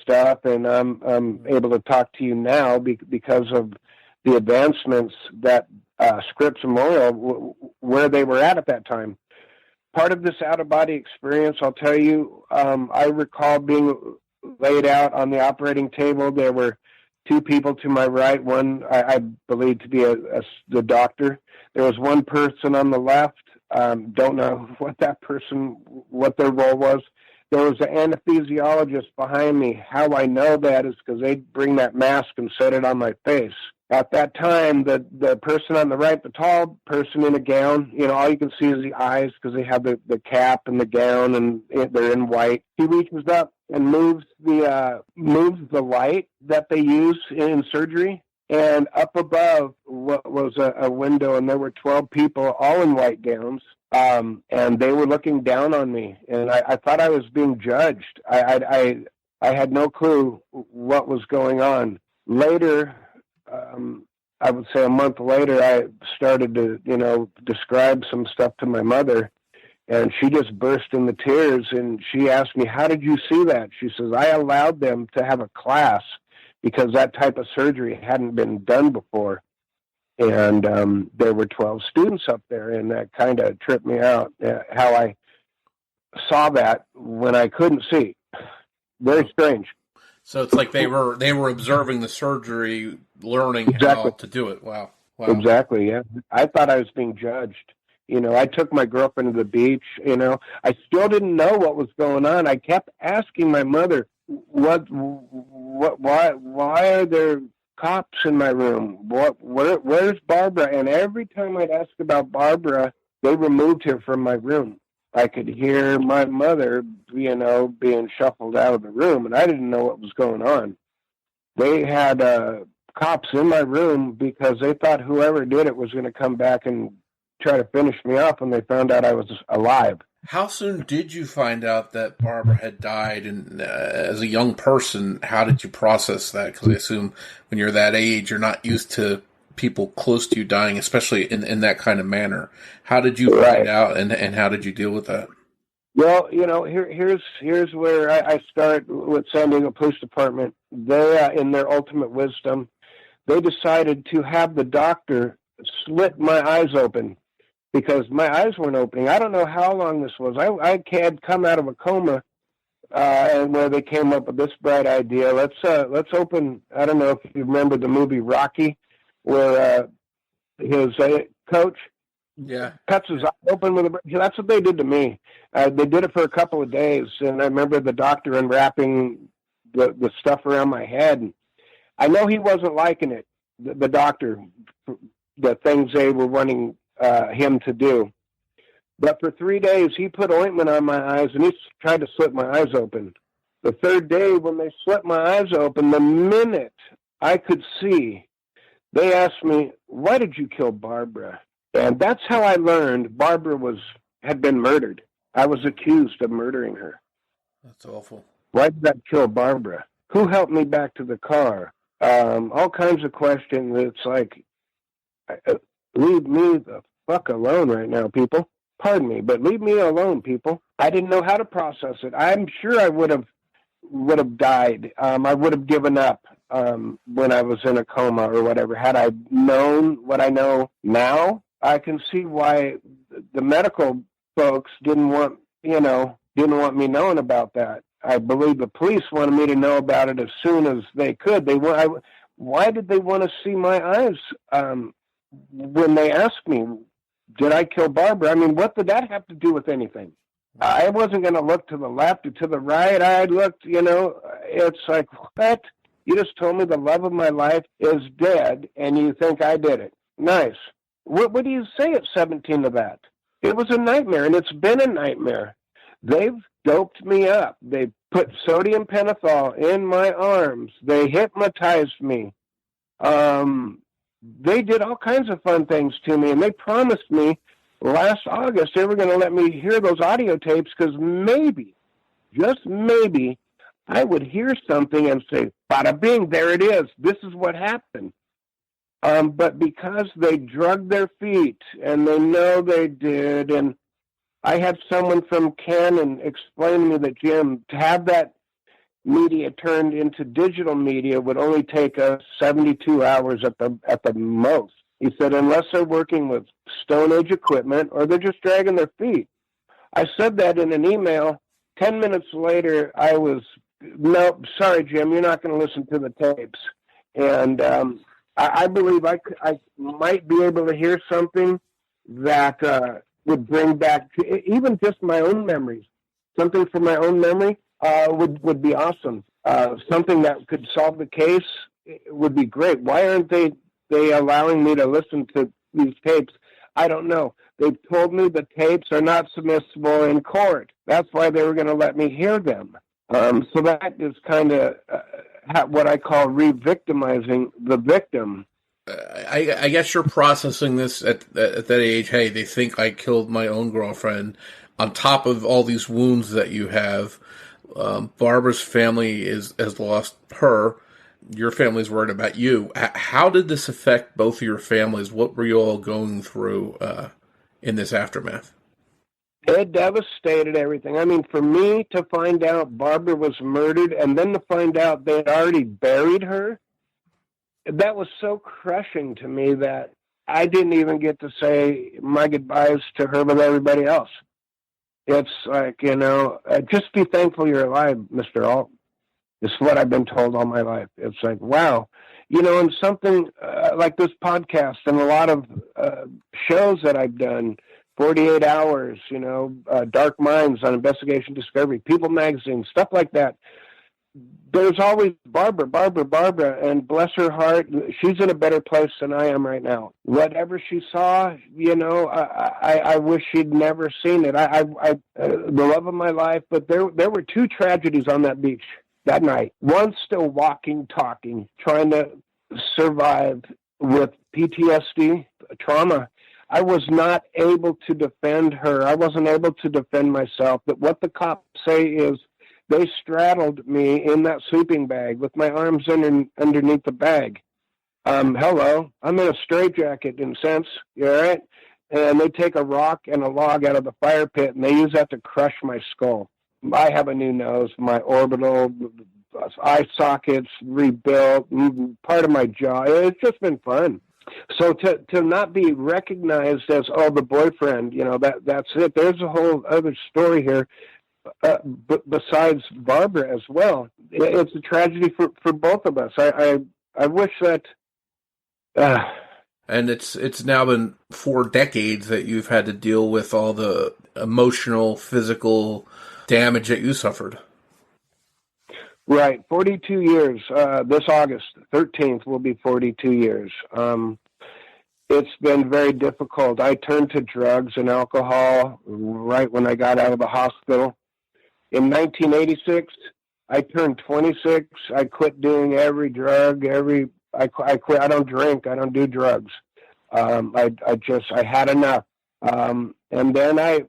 stuff, and I'm able to talk to you now because of the advancements that Scripps Memorial, where they were at that time. Part of this out-of-body experience, I'll tell you, I recall being laid out on the operating table. There were two people to my right, one I believe to be the doctor. There was one person on the left. Don't know what their role was. There was an anesthesiologist behind me. How I know that is because they'd bring that mask and set it on my face. At that time, the person on the right, the tall person in a gown, all you can see is the eyes because they have the cap and the gown, and they're in white. He reaches up and moves the light that they use in surgery, and up above was a window, and there were 12 people, all in white gowns, and they were looking down on me, and I thought I was being judged. I had no clue what was going on. Later, I would say a month later, I started to, describe some stuff to my mother, and she just burst into tears, and she asked me, "How did you see that?" She says, "I allowed them to have a class because that type of surgery hadn't been done before." And there were 12 students up there, and that kind of tripped me out, how I saw that when I couldn't see. Very strange. So it's like they were observing the surgery, learning how to do it. Wow. Exactly, yeah. I thought I was being judged. I took my girlfriend to the beach. I still didn't know what was going on. I kept asking my mother, why are there cops in my room? Where's Barbara? And every time I'd ask about Barbara, they removed her from my room. I could hear my mother, being shuffled out of the room, and I didn't know what was going on. They had cops in my room because they thought whoever did it was going to come back and try to finish me off when they found out I was alive. How soon did you find out that Barbara had died? And as a young person, how did you process that? Because I assume when you're that age, you're not used to people close to you dying, especially in that kind of manner. How did you find out, and how did you deal with that? Well, here's where I start with San Diego Police Department. They, in their ultimate wisdom, they decided to have the doctor slit my eyes open because my eyes weren't opening. I don't know how long this was. I had come out of a coma, and where they came up with this bright idea. Let's open. I don't know if you remember the movie Rocky, where his coach Yeah. Cuts his eye open with a. That's what they did to me. They did it for a couple of days, and I remember the doctor unwrapping the stuff around my head. And I know he wasn't liking it, the doctor, the things they were wanting him to do. But for 3 days, he put ointment on my eyes, and he tried to slit my eyes open. The third day, when they slit my eyes open, the minute I could see, they asked me, "Why did you kill Barbara?" And that's how I learned Barbara had been murdered. I was accused of murdering her. That's awful. Why did I kill Barbara? Who helped me back to the car? All kinds of questions. It's like, leave me the fuck alone right now, people. Pardon me, but leave me alone, people. I didn't know how to process it. I'm sure I would have died. I would have given up when I was in a coma or whatever. Had I known what I know now, I can see why the medical folks didn't want me knowing about that. I believe the police wanted me to know about it as soon as they could. Why did they want to see my eyes when they asked me, did I kill Barbara? I mean, what did that have to do with anything? I wasn't going to look to the left or to the right. I looked, it's like, what? You just told me the love of my life is dead, and you think I did it. Nice. What do you say at 17 to that? It was a nightmare, and it's been a nightmare. They've doped me up. They put sodium pentothal in my arms. They hypnotized me. They did all kinds of fun things to me, and they promised me last August they were going to let me hear those audio tapes because maybe, just maybe, I would hear something and say, bada bing, there it is. This is what happened. But because they drugged their feet, and they know they did, and I had someone from Canon explain to me that, Jim, to have that media turned into digital media would only take us 72 hours at the most. He said, unless they're working with Stone Age equipment or they're just dragging their feet. I said that in an email. 10 minutes later, no, sorry, Jim, you're not going to listen to the tapes. And I believe I might be able to hear something that would bring back even just my own memories. Something from my own memory would be awesome. Something that could solve the case would be great. Why aren't they allowing me to listen to these tapes? I don't know. They've told me the tapes are not submissible in court. That's why they were going to let me hear them. So that is kind of what I call re-victimizing the victim. I guess you're processing this at that age. Hey, they think I killed my own girlfriend. On top of all these wounds that you have, Barbara's family has lost her. Your family's worried about you. How did this affect both of your families? What were you all going through in this aftermath? It devastated everything. I mean, for me to find out Barbara was murdered and then to find out they'd already buried her, that was so crushing to me that I didn't even get to say my goodbyes to her with everybody else. It's like, just be thankful you're alive, Mr. Alt. It's what I've been told all my life. It's like, wow. And something like this podcast and a lot of shows that I've done, 48 Hours, Dark Minds on Investigation Discovery, People Magazine, stuff like that. There's always Barbara, and bless her heart, she's in a better place than I am right now. Whatever she saw, I wish she'd never seen it. The love of my life, but there were two tragedies on that beach that night. One still walking, talking, trying to survive with PTSD, trauma. I was not able to defend her. I wasn't able to defend myself. But what the cops say is they straddled me in that sleeping bag with my arms underneath the bag. Hello, I'm in a straitjacket in a sense. You all right? And they take a rock and a log out of the fire pit, and they use that to crush my skull. I have a new nose, my orbital, eye sockets rebuilt, part of my jaw. It's just been fun. So to not be recognized as, the boyfriend, that's it. There's a whole other story here, besides Barbara as well. It's a tragedy for both of us. I wish that, And it's now been 4 decades that you've had to deal with all the emotional, physical damage that you suffered. Right, 42 years. This August 13th will be 42 years. It's been very difficult. I turned to drugs and alcohol right when I got out of the hospital. In 1986, I turned 26. I quit doing every drug. I quit. I don't drink. I don't do drugs. I had enough. And then I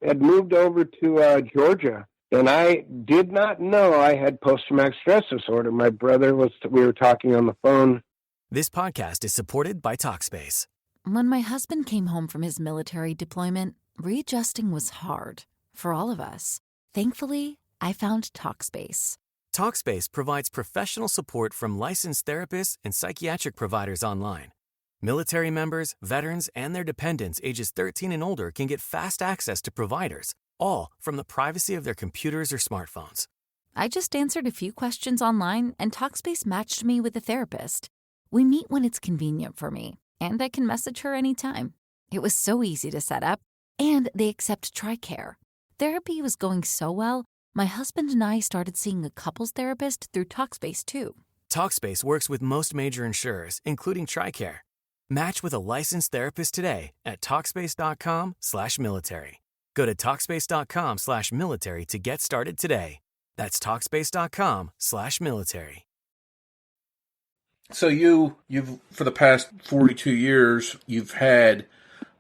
had moved over to Georgia. And I did not know I had post-traumatic stress disorder. My brother we were talking on the phone. This podcast is supported by Talkspace. When my husband came home from his military deployment, readjusting was hard for all of us. Thankfully, I found Talkspace. Talkspace provides professional support from licensed therapists and psychiatric providers online. Military members, veterans, and their dependents ages 13 and older can get fast access to providers, all from the privacy of their computers or smartphones. I just answered a few questions online, and Talkspace matched me with a therapist. We meet when it's convenient for me, and I can message her anytime. It was so easy to set up, and they accept TRICARE. Therapy was going so well, my husband and I started seeing a couples therapist through Talkspace too. Talkspace works with most major insurers, including TRICARE. Match with a licensed therapist today at Talkspace.com/military. Go to Talkspace.com/military to get started today. That's Talkspace.com/military. So you've for the past 42 years, you've had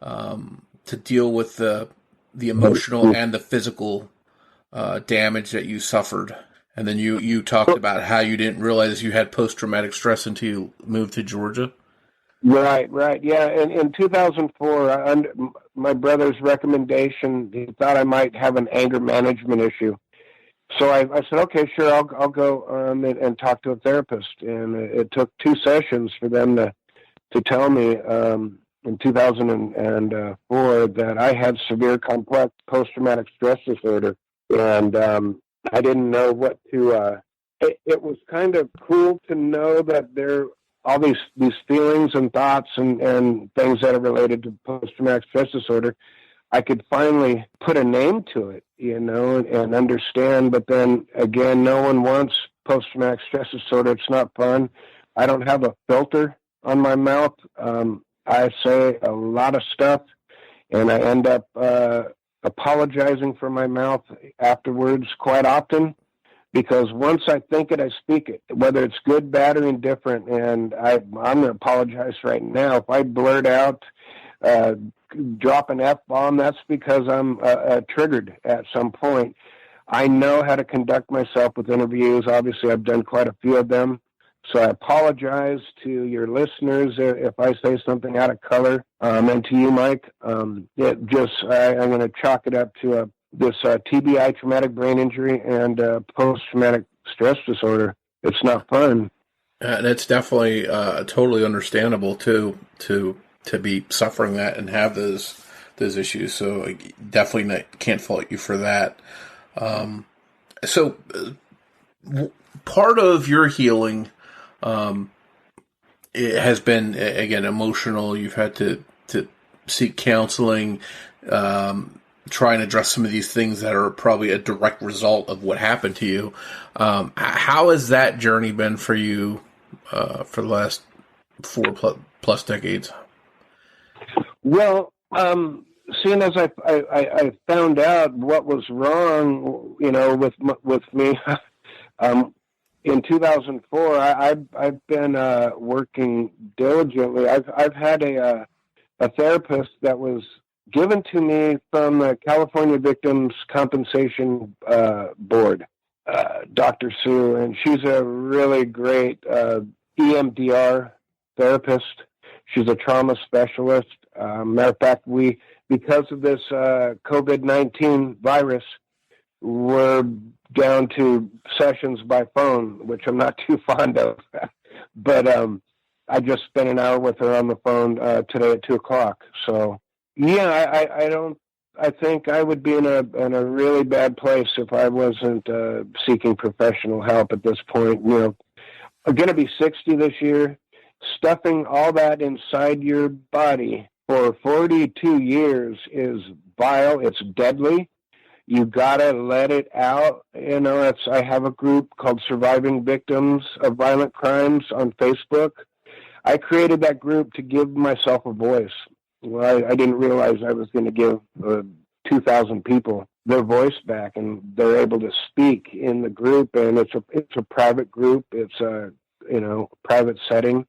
to deal with the emotional and the physical damage that you suffered. And then you talked about how you didn't realize you had post-traumatic stress until you moved to Georgia. Right. Yeah. In 2004, under my brother's recommendation, he thought I might have an anger management issue. So I said, okay, sure, I'll go and talk to a therapist. And it took 2 sessions for them to tell me in 2004 that I had severe complex post-traumatic stress disorder. And I didn't know what to. It was kind of cool to know that there all these feelings and thoughts and things that are related to post-traumatic stress disorder, I could finally put a name to it, and understand. But then again, no one wants post-traumatic stress disorder. It's not fun. I don't have a filter on my mouth. I say a lot of stuff, and I end up apologizing for my mouth afterwards quite often. Because once I think it, I speak it, whether it's good, bad, or indifferent. And I'm going to apologize right now. If I blurt out, drop an F-bomb, that's because I'm triggered at some point. I know how to conduct myself with interviews. Obviously, I've done quite a few of them. So I apologize to your listeners if I say something out of color. And to you, Mike, I'm going to chalk it up to this TBI, traumatic brain injury, and post-traumatic stress disorder. It's not fun. And it's definitely totally understandable to be suffering that and have those issues. So I definitely can't fault you for that. So part of your healing it has been, again, emotional. You've had to seek counseling, try and address some of these things that are probably a direct result of what happened to you. How has that journey been for you for the last 4 plus decades? Well, seeing as I found out what was wrong, with me, in 2004, I've been working diligently. I've had a therapist that was given to me from the California Victims Compensation Board, Dr. Sue, and she's a really great EMDR therapist. She's a trauma specialist. Matter of fact, because of this COVID-19 virus, we're down to sessions by phone, which I'm not too fond of. But I just spent an hour with her on the phone today at 2:00. So yeah, I think I would be in a really bad place if I wasn't seeking professional help at this point. I'm going to be 60 this year, stuffing all that inside your body for 42 years is vile. It's deadly. You gotta let it out. I have a group called Surviving Victims of Violent Crimes on Facebook. I created that group to give myself a voice. Well, I didn't realize I was going to give 2,000 people their voice back, and they're able to speak in the group. And it's a private group. It's a private setting.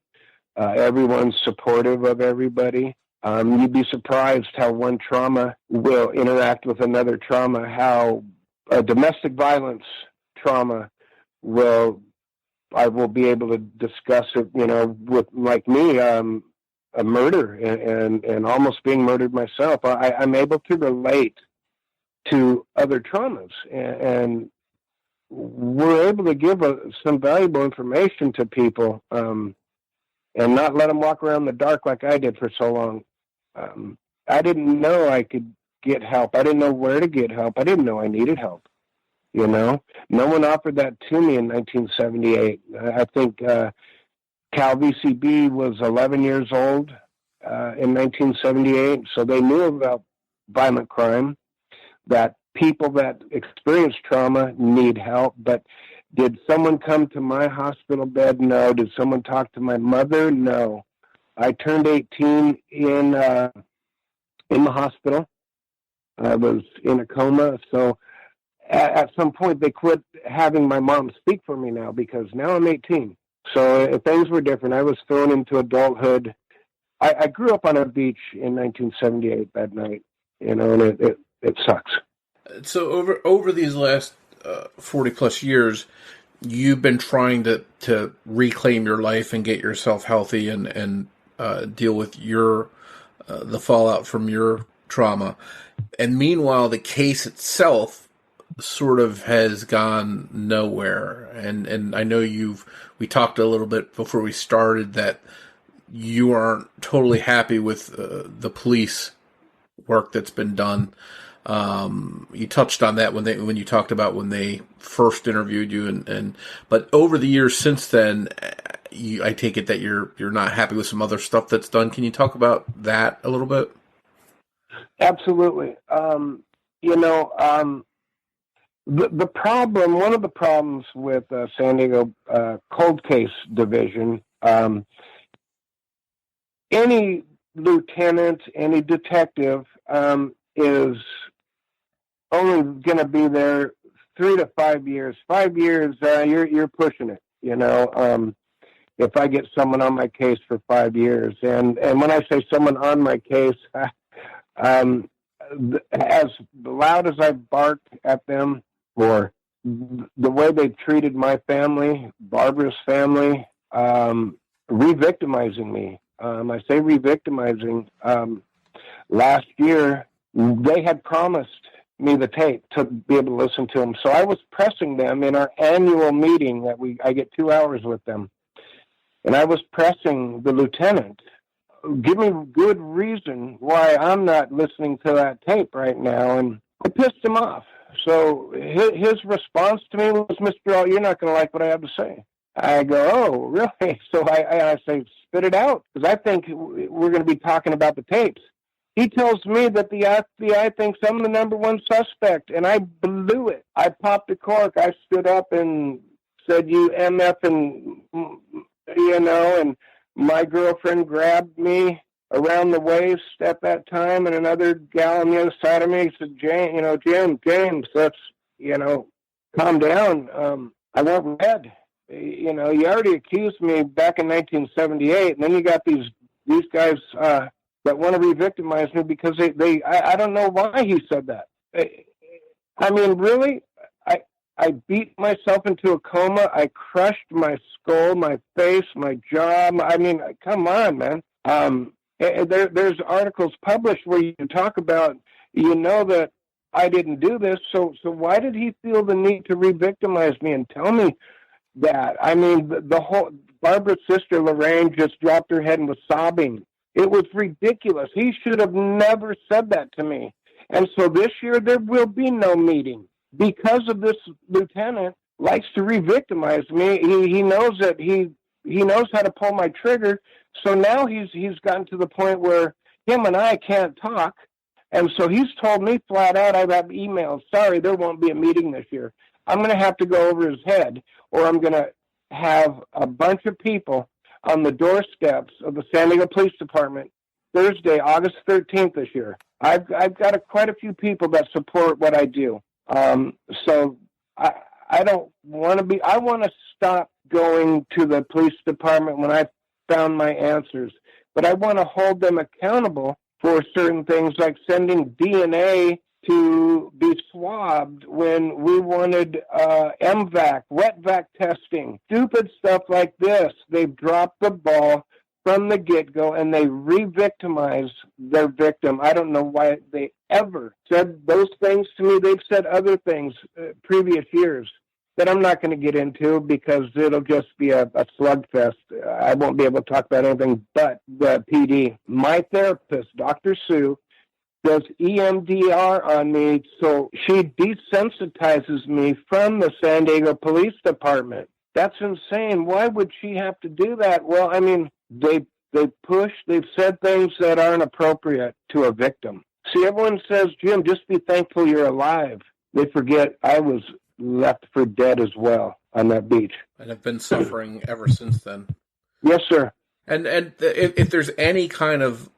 Everyone's supportive of everybody. You'd be surprised how one trauma will interact with another trauma, how a domestic violence trauma I will be able to discuss it, with, like me, a murder and almost being murdered myself. I'm able to relate to other traumas, and we're able to give some valuable information to people, and not let them walk around in the dark like I did for so long. I didn't know I could get help. I didn't know where to get help. I didn't know I needed help. No one offered that to me in 1978. I think Cal VCB was 11 years old in 1978, so they knew about violent crime, that people that experience trauma need help. But did someone come to my hospital bed? No. Did someone talk to my mother? No. I turned 18 in the hospital. I was in a coma, so at some point they quit having my mom speak for me now, because now I'm 18. So things were different. I was thrown into adulthood. I grew up on a beach in 1978 that night, and it sucks. So over these last 40 plus years, you've been trying to reclaim your life and get yourself healthy and deal with the fallout from your trauma. And meanwhile, the case itself sort of has gone nowhere. And I know we talked a little bit before we started that you aren't totally happy with the police work that's been done. You touched on that when you talked about when they first interviewed you, but over the years since then, I take it that you're not happy with some other stuff that's done. Can you talk about that a little bit? Absolutely. The problem, one of the problems with San Diego cold case division, any lieutenant, any detective is only going to be there 3 to 5 years. 5 years, you're pushing it. If I get someone on my case for 5 years, and when I say someone on my case, as loud as I barked at them for the way they treated my family, Barbara's family, re-victimizing me. I say re-victimizing. Last year, they had promised me the tape to be able to listen to them. So I was pressing them in our annual meeting that I get 2 hours with them. And I was pressing the lieutenant, give me good reason why I'm not listening to that tape right now. And it pissed him off. So his response to me was, Mr. All, you're not going to like what I have to say. I go, oh, really? So I say, spit it out, because I think we're going to be talking about the tapes. He tells me that the FBI thinks I'm the number one suspect, and I blew it. I popped a cork. I stood up and said, you MF, and my girlfriend grabbed me around the waist at that time, and another gal on the other side of me said, James, let's, calm down. I went red. You already accused me back in 1978, and then you got these guys that want to re-victimize me because I don't know why he said that. I mean, really, I beat myself into a coma. I crushed my skull, my face, my jaw. I mean, come on, man. There's articles published where you talk about, that I didn't do this. So why did he feel the need to re-victimize me and tell me that? I mean, the whole Barbara's sister Lorraine just dropped her head and was sobbing. It was ridiculous. He should have never said that to me. And so this year there will be no meeting because of this lieutenant likes to re-victimize me. He knows that he he knows how to pull my trigger. So now he's gotten to the point where him and I can't talk. And so he's told me flat out, I've had emails, sorry, there won't be a meeting this year. I'm going to have to go over his head, or I'm going to have a bunch of people on the doorsteps of the San Diego Police Department Thursday, August 13th this year. I've got quite a few people that support what I do. So I don't want to be, I want to stop going to the police department when I found my answers, but I want to hold them accountable for certain things, like sending DNA to be swabbed when we wanted MVAC, wet vac testing, stupid stuff like this. They've dropped the ball from the get-go, and they re-victimize their victim. I don't know why they ever said those things to me. They've said other things previous years that I'm not going to get into because it'll just be a slugfest. I won't be able to talk about anything but the PD. My therapist, Dr. Sue, does EMDR on me, so she desensitizes me from the San Diego Police Department. That's insane. Why would she have to do that? Well, I mean, they've said things that aren't appropriate to a victim. See, everyone says, Jim, just be thankful you're alive. They forget I was left for dead as well on that beach. And have been suffering ever since then. Yes, sir. And if there's any kind of,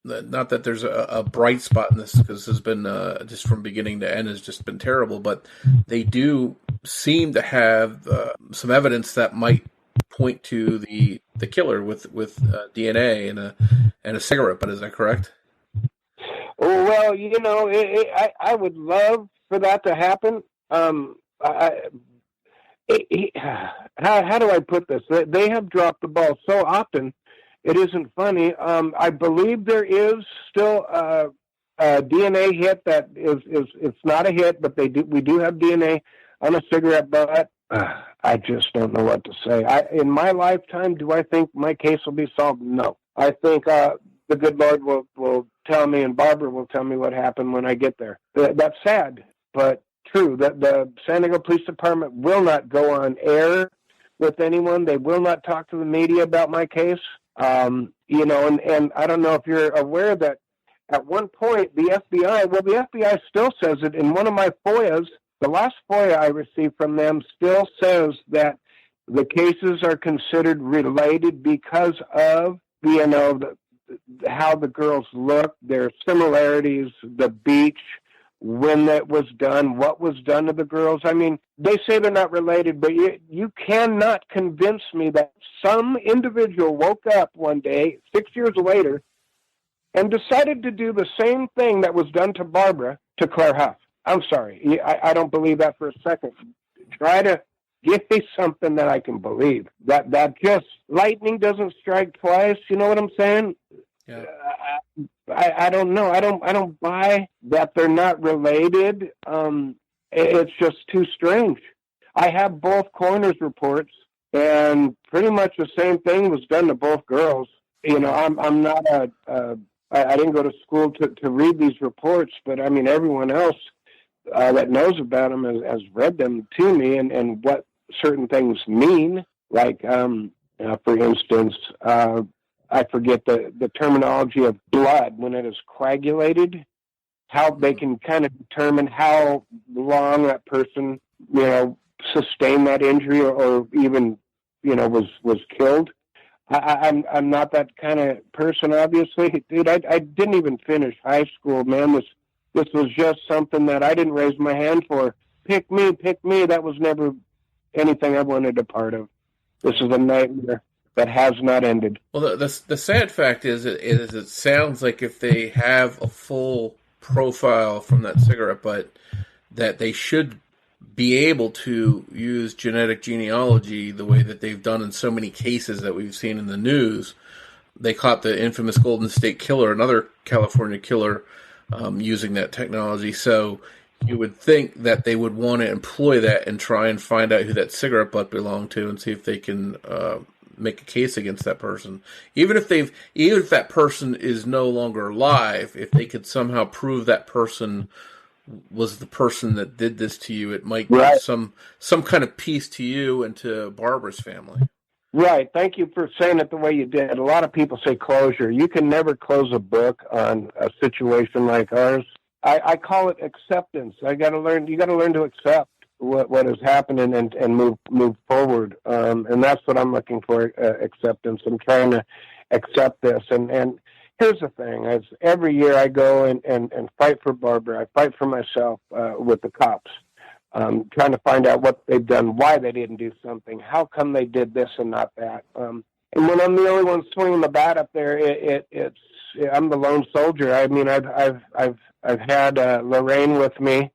not that there's a bright spot in this, because this has been just from beginning to end has just been terrible, but they do seem to have some evidence that might point to the killer with DNA and a cigarette butt. Is that correct? Oh, well, you know, I would love for that to happen. How do I put this? They have dropped the ball so often, it isn't funny. I believe there is still a DNA hit that it's not a hit, but we do have DNA on a cigarette butt. I just don't know what to say. In my lifetime, do I think my case will be solved? No. I think the good Lord will tell me, and Barbara will tell me what happened when I get there. That's sad, but true. That the San Diego Police Department will not go on air with anyone. They will not talk to the media about my case. You know, and I don't know if you're aware that at one point the FBI still says it in one of my FOIAs. The last FOIA I received from them still says that the cases are considered related because of, you know, how the girls look, their similarities, the beach, when that was done, what was done to the girls. I mean, they say they're not related, but you cannot convince me that some individual woke up one day, 6 years later, and decided to do the same thing that was done to Barbara to Claire Huff. I'm sorry. I don't believe that for a second. Try to give me something that I can believe. That just lightning doesn't strike twice. You know what I'm saying? Yeah. I don't know. I don't buy that they're not related. It's just too strange. I have both coroner's reports, and pretty much the same thing was done to both girls. You know, I'm not I didn't go to school to read these reports, but I mean, everyone else that knows about them has read them to me, and what certain things mean. Like, for instance, I forget the terminology of blood when it is coagulated, how they can kind of determine how long that person, you know, sustained that injury or even, you know, was killed. I'm not that kind of person, obviously. Dude, I didn't even finish high school, man. This was just something that I didn't raise my hand for. Pick me. That was never anything I wanted a part of. This is a nightmare that has not ended. Well, the sad fact is it sounds like if they have a full profile from that cigarette butt, that they should be able to use genetic genealogy the way that they've done in so many cases that we've seen in the news. They caught the infamous Golden State Killer, another California killer, using that technology. So you would think that they would want to employ that and try and find out who that cigarette butt belonged to and see if they can make a case against that person. Even if that person is no longer alive, if they could somehow prove that person was the person that did this to you, it might give some kind of peace to you and to Barbara's family. Right. Thank you for saying it the way you did. A lot of people say closure. You can never close a book on a situation like ours. I call it acceptance. You got to learn to accept what is happening and move forward. And that's what I'm looking for, acceptance. I'm trying to accept this. And here's the thing, as every year I go and fight for Barbara. I fight for myself with the cops. Trying to find out what they've done, why they didn't do something, how come they did this and not that. And when I'm the only one swinging the bat up there, I'm the lone soldier. I mean, I've had Lorraine with me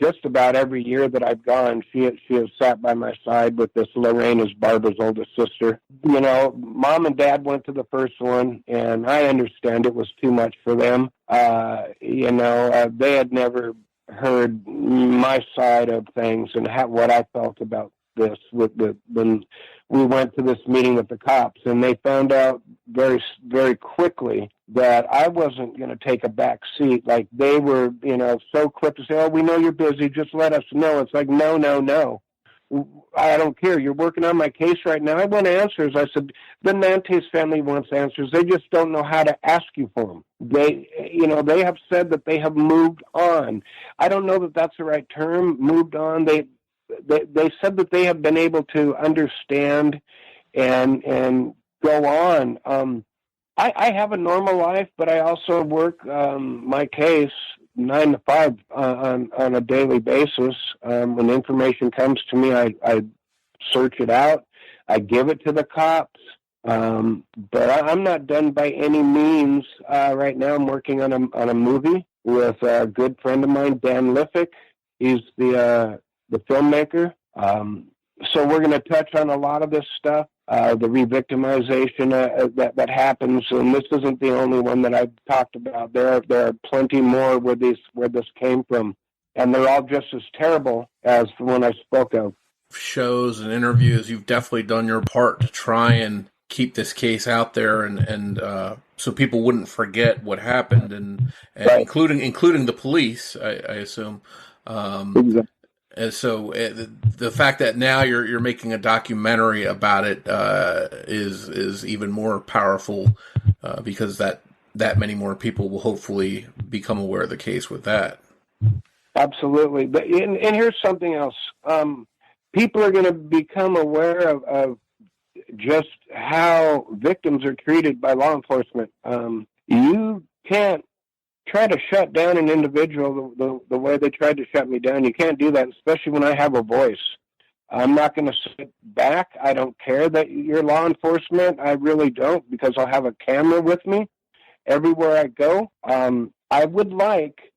just about every year that I've gone. She has sat by my side with this. Lorraine is Barbara's oldest sister. You know, Mom and Dad went to the first one, and I understand it was too much for them. They had never heard my side of things and what I felt about this when we went to this meeting with the cops, and they found out very, very quickly that I wasn't going to take a back seat. Like, they were, so quick to say, "Oh, we know you're busy. Just let us know." It's like, no. I don't care. You're working on my case right now. I want answers. I said, the Nantais family wants answers. They just don't know how to ask you for them. They have said that they have moved on. I don't know that that's the right term, moved on. They said that they have been able to understand and go on. I have a normal life, but I also work my case 9 to 5 on a daily basis. When information comes to me, I search it out. I give it to the cops. But I'm not done by any means. Right now, I'm working on a movie with a good friend of mine, Dan Liffick. He's the filmmaker. So we're going to touch on a lot of this stuff. The re-victimization that happens, and this isn't the only one that I've talked about. There are plenty more where this came from, and they're all just as terrible as the one I spoke of. Shows and interviews, you've definitely done your part to try and keep this case out there, and so people wouldn't forget what happened, and right. including the police, I assume. Exactly. And so the fact that now you're making a documentary about it is even more powerful because that many more people will hopefully become aware of the case with that. Absolutely. But and here's something else. People are going to become aware of just how victims are treated by law enforcement. You can't try to shut down an individual the way they tried to shut me down. You can't do that, especially when I have a voice. I'm not going to sit back. I don't care that you're law enforcement. I really don't, because I'll have a camera with me everywhere I go. I would like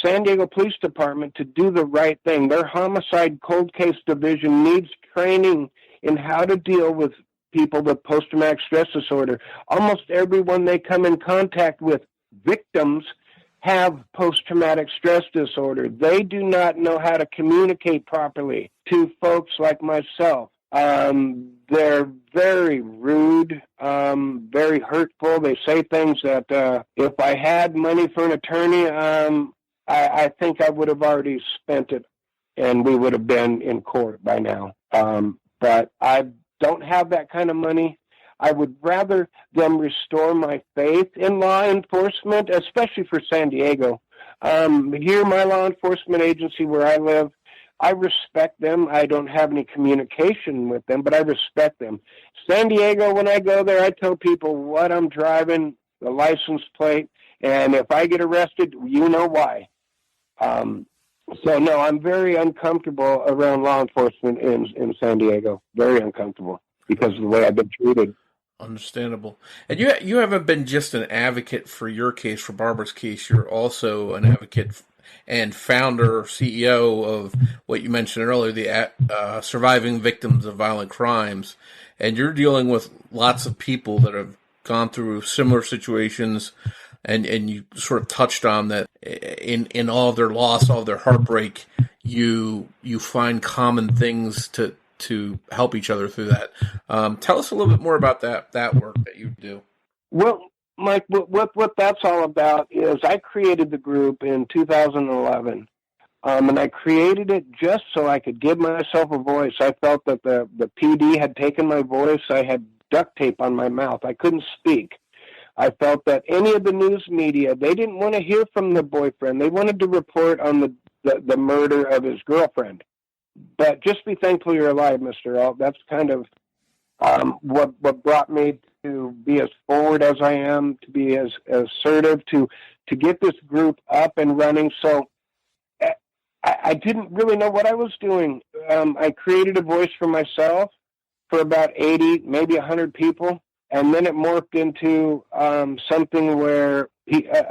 San Diego Police Department to do the right thing. Their homicide cold case division needs training in how to deal with people with post-traumatic stress disorder. Almost everyone they come in contact with, victims, have post-traumatic stress disorder. They do not know how to communicate properly to folks like myself. They're very rude, very hurtful. They say things that if I had money for an attorney, I think I would have already spent it and we would have been in court by now. But I don't have that kind of money. I would rather them restore my faith in law enforcement, especially for San Diego. Here, my law enforcement agency where I live, I respect them. I don't have any communication with them, but I respect them. San Diego, when I go there, I tell people what I'm driving, the license plate, and if I get arrested, you know why. So, no, I'm very uncomfortable around law enforcement in San Diego. Very uncomfortable because of the way I've been treated. Understandable. And you haven't been just an advocate for your case, for Barbara's case. You're also an advocate and founder, CEO of what you mentioned earlier, the Surviving Victims of Violent Crimes. And you're dealing with lots of people that have gone through similar situations. And you sort of touched on that in all of their loss, all of their heartbreak, you find common things to help each other through that. Tell us a little bit more about that work that you do. Well, Mike, what that's all about is I created the group in 2011 And I created it just so I could give myself a voice. I felt that the PD had taken my voice. I had duct tape on my mouth. I couldn't speak. I felt that any of the news media, they didn't want to hear from the boyfriend. They wanted to report on the murder of his girlfriend. But just be thankful you're alive, Mr. Alt. That's kind of what brought me to be as forward as I am, to be as assertive, to get this group up and running. So I didn't really know what I was doing. I created a voice for myself for about 80, maybe 100 people. And then it morphed into something where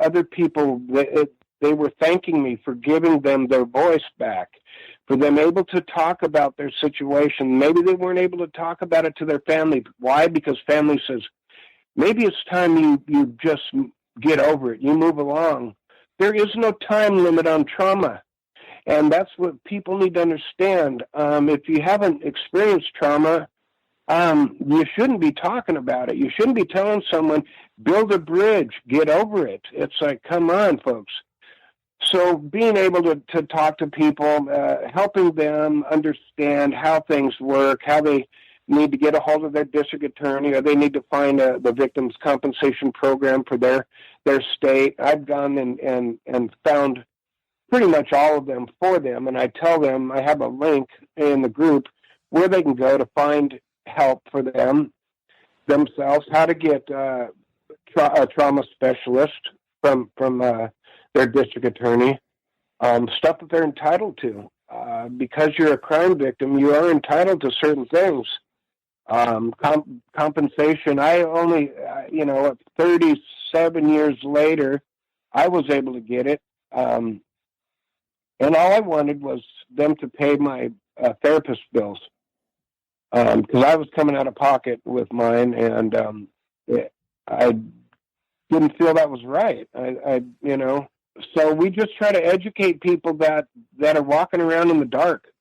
other people, they were thanking me for giving them their voice back, for them able to talk about their situation. Maybe they weren't able to talk about it to their family. Why? Because family says, maybe it's time you just get over it. You move along. There is no time limit on trauma. And that's what people need to understand. If you haven't experienced trauma, you shouldn't be talking about it. You shouldn't be telling someone, build a bridge, get over it. It's like, come on, folks. So being able to talk to people, helping them understand how things work, how they need to get a hold of their district attorney, or they need to find the victims' compensation program for their state. I've gone and found pretty much all of them for them, and I tell them, I have a link in the group where they can go to find help for themselves, how to get a trauma specialist from their district attorney, stuff that they're entitled to. Because you're a crime victim, you are entitled to certain things. Compensation, I only, 37 years later, I was able to get it. And all I wanted was them to pay my therapist bills. Because I was coming out of pocket with mine, and I didn't feel that was right. So we just try to educate people that are walking around in the dark,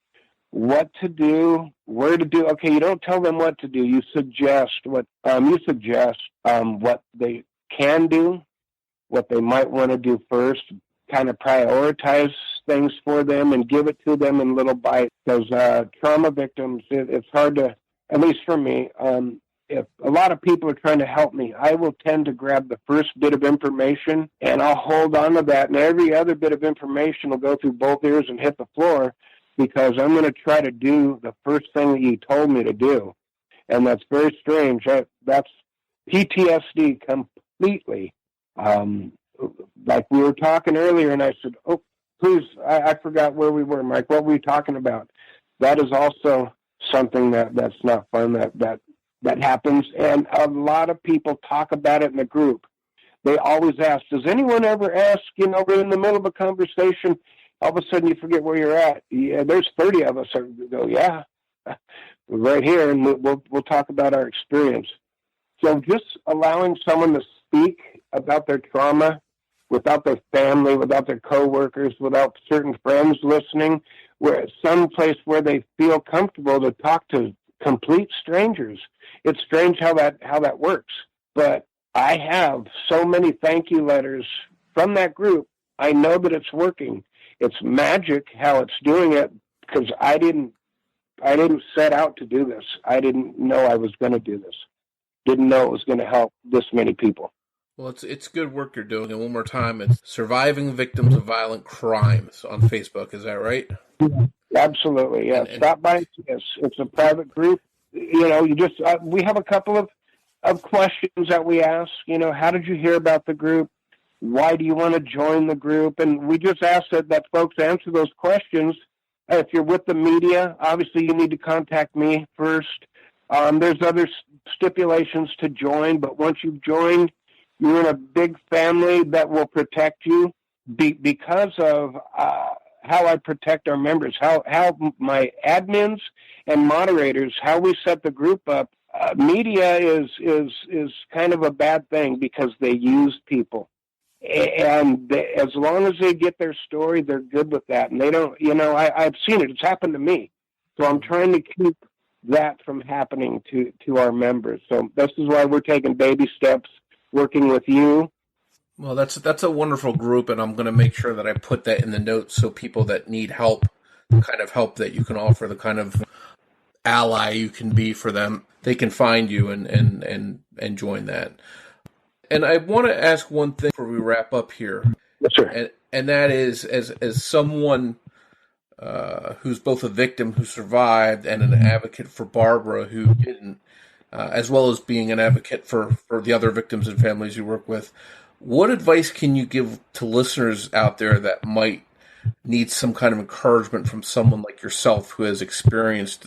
what to do, where to do. Okay, you don't tell them what to do. You suggest what they can do, what they might want to do first. Kind of prioritize things for them and give it to them in little bites. Because trauma victims, it's hard to, at least for me, if a lot of people are trying to help me, I will tend to grab the first bit of information and I'll hold on to that. And every other bit of information will go through both ears and hit the floor, because I'm going to try to do the first thing that you told me to do. And that's very strange. That's PTSD completely. Like we were talking earlier, and I said, oh, please, I forgot where we were, Mike. What were we talking about? That is also something that's not fun, that happens. And a lot of people talk about it in the group. They always ask, does anyone ever ask, we're in the middle of a conversation, all of a sudden you forget where you're at. Yeah, there's 30 of us that go, yeah, we're right here, and we'll talk about our experience. So just allowing someone to speak about their trauma without their family, without their coworkers, without certain friends listening, where some place where they feel comfortable to talk to complete strangers. It's strange how that works. But I have so many thank you letters from that group. I know that it's working. It's magic how it's doing it, because I didn't set out to do this. I didn't know I was going to do this. Didn't know it was going to help this many people. Well, it's good work you're doing. And one more time, it's Surviving Victims of Violent Crimes on Facebook. Is that right? Absolutely, yeah. Stop by. Yes, it's a private group. You just we have a couple of questions that we ask. How did you hear about the group? Why do you want to join the group? And we just ask that folks answer those questions. If you're with the media, obviously you need to contact me first. There's other stipulations to join, but once you've joined, you're in a big family that will protect you because of how I protect our members, how my admins and moderators, how we set the group up. Media is kind of a bad thing because they use people. And as long as they get their story, they're good with that. And they don't, I've seen it. It's happened to me. So I'm trying to keep that from happening to our members. So this is why we're taking baby steps, working with you Well, that's a wonderful group, and I'm going to make sure that I put that in the notes so people that need help, the kind of help that you can offer, the kind of ally you can be for them, they can find you and join that. And I want to ask one thing before we wrap up here. Yes, sir. And that is, as someone who's both a victim who survived and an advocate for Barbara who didn't, as well as being an advocate for the other victims and families you work with, what advice can you give to listeners out there that might need some kind of encouragement from someone like yourself who has experienced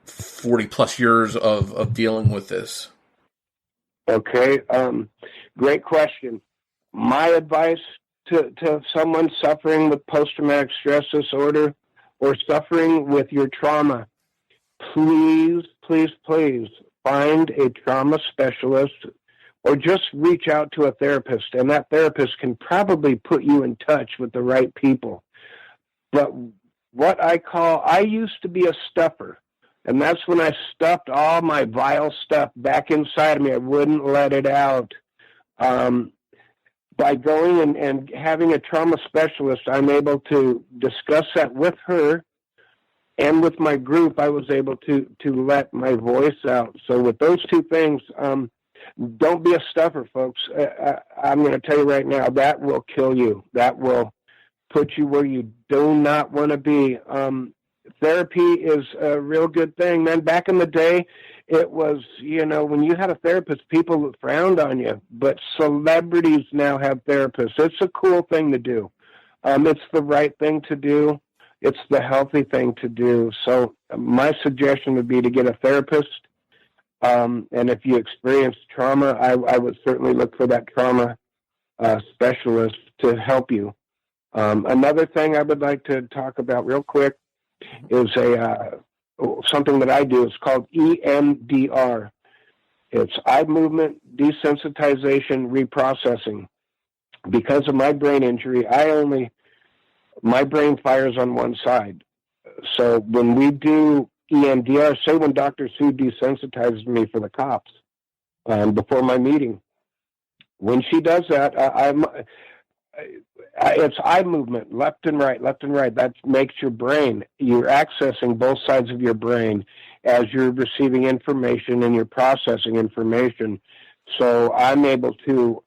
40 plus years of dealing with this? Okay. Great question. My advice to someone suffering with post-traumatic stress disorder or suffering with your trauma, please, please, please find a trauma specialist or just reach out to a therapist, and that therapist can probably put you in touch with the right people. But I used to be a stuffer, and that's when I stuffed all my vile stuff back inside of me. I wouldn't let it out. By going and having a trauma specialist, I'm able to discuss that with her, and with my group, I was able to let my voice out. So with those two things, don't be a stuffer, folks. I'm going to tell you right now, that will kill you. That will put you where you do not want to be. Therapy is a real good thing, man. Back in the day, it was, when you had a therapist, people frowned on you, but celebrities now have therapists. It's a cool thing to do. It's the right thing to do. It's the healthy thing to do. So my suggestion would be to get a therapist. And if you experience trauma, I would certainly look for that trauma specialist to help you. Another thing I would like to talk about real quick is something that I do. It's called EMDR. It's eye movement desensitization reprocessing. Because of my brain injury, my brain fires on one side. So when we do EMDR, say when Dr. Sue desensitizes me for the cops before my meeting, when she does that, it's eye movement, left and right. That makes your brain. You're accessing both sides of your brain as you're receiving information and you're processing information. So I'm able to,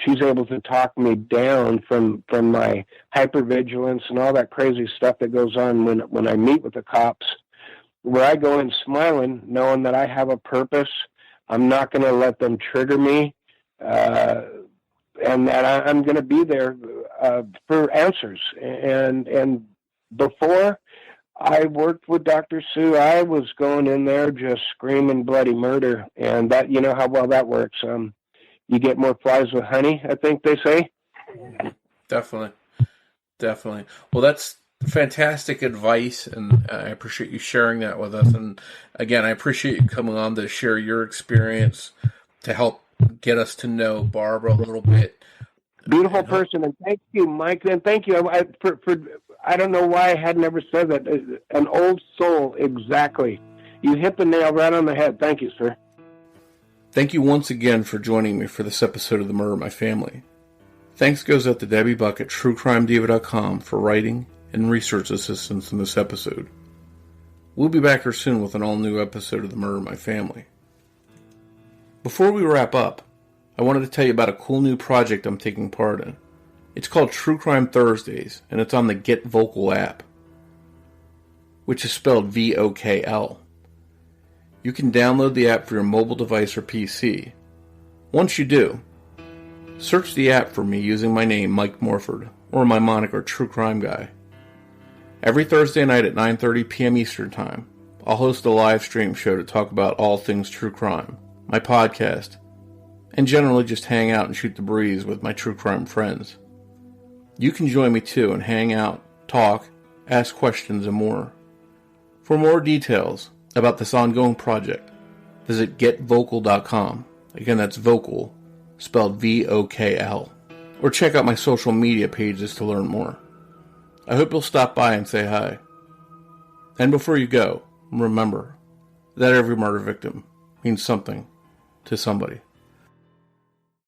she's able to talk me down from my hypervigilance and all that crazy stuff that goes on when I meet with the cops, where I go in smiling, knowing that I have a purpose. I'm not going to let them trigger me. And that I'm going to be there for answers. And before I worked with Dr. Sue, I was going in there just screaming bloody murder. And that, you know how well that works. You get more flies with honey, I think they say. Definitely. Well, that's fantastic advice, and I appreciate you sharing that with us. And again, I appreciate you coming on to share your experience to help get us to know Barbara a little bit. Beautiful person, and thank you, Mike, and thank you. I don't know why I had never said that. An old soul, exactly. You hit the nail right on the head. Thank you, sir. Thank you once again for joining me for this episode of The Murder of My Family. Thanks goes out to Debbie Buck at TrueCrimeDiva.com for writing and research assistance in this episode. We'll be back here soon with an all-new episode of The Murder of My Family. Before we wrap up, I wanted to tell you about a cool new project I'm taking part in. It's called True Crime Thursdays, and it's on the Get Vocal app, which is spelled VOKL. You can download the app for your mobile device or PC. Once you do, search the app for me using my name, Mike Morford, or my moniker, True Crime Guy. Every Thursday night at 9:30 p.m. Eastern Time, I'll host a live stream show to talk about all things true crime, my podcast, and generally just hang out and shoot the breeze with my true crime friends. You can join me too and hang out, talk, ask questions, and more. For more details about this ongoing project, visit getvocal.com. Again, that's vocal, spelled VOKL. Or check out my social media pages to learn more. I hope you'll stop by and say hi. And before you go, remember that every murder victim means something to somebody.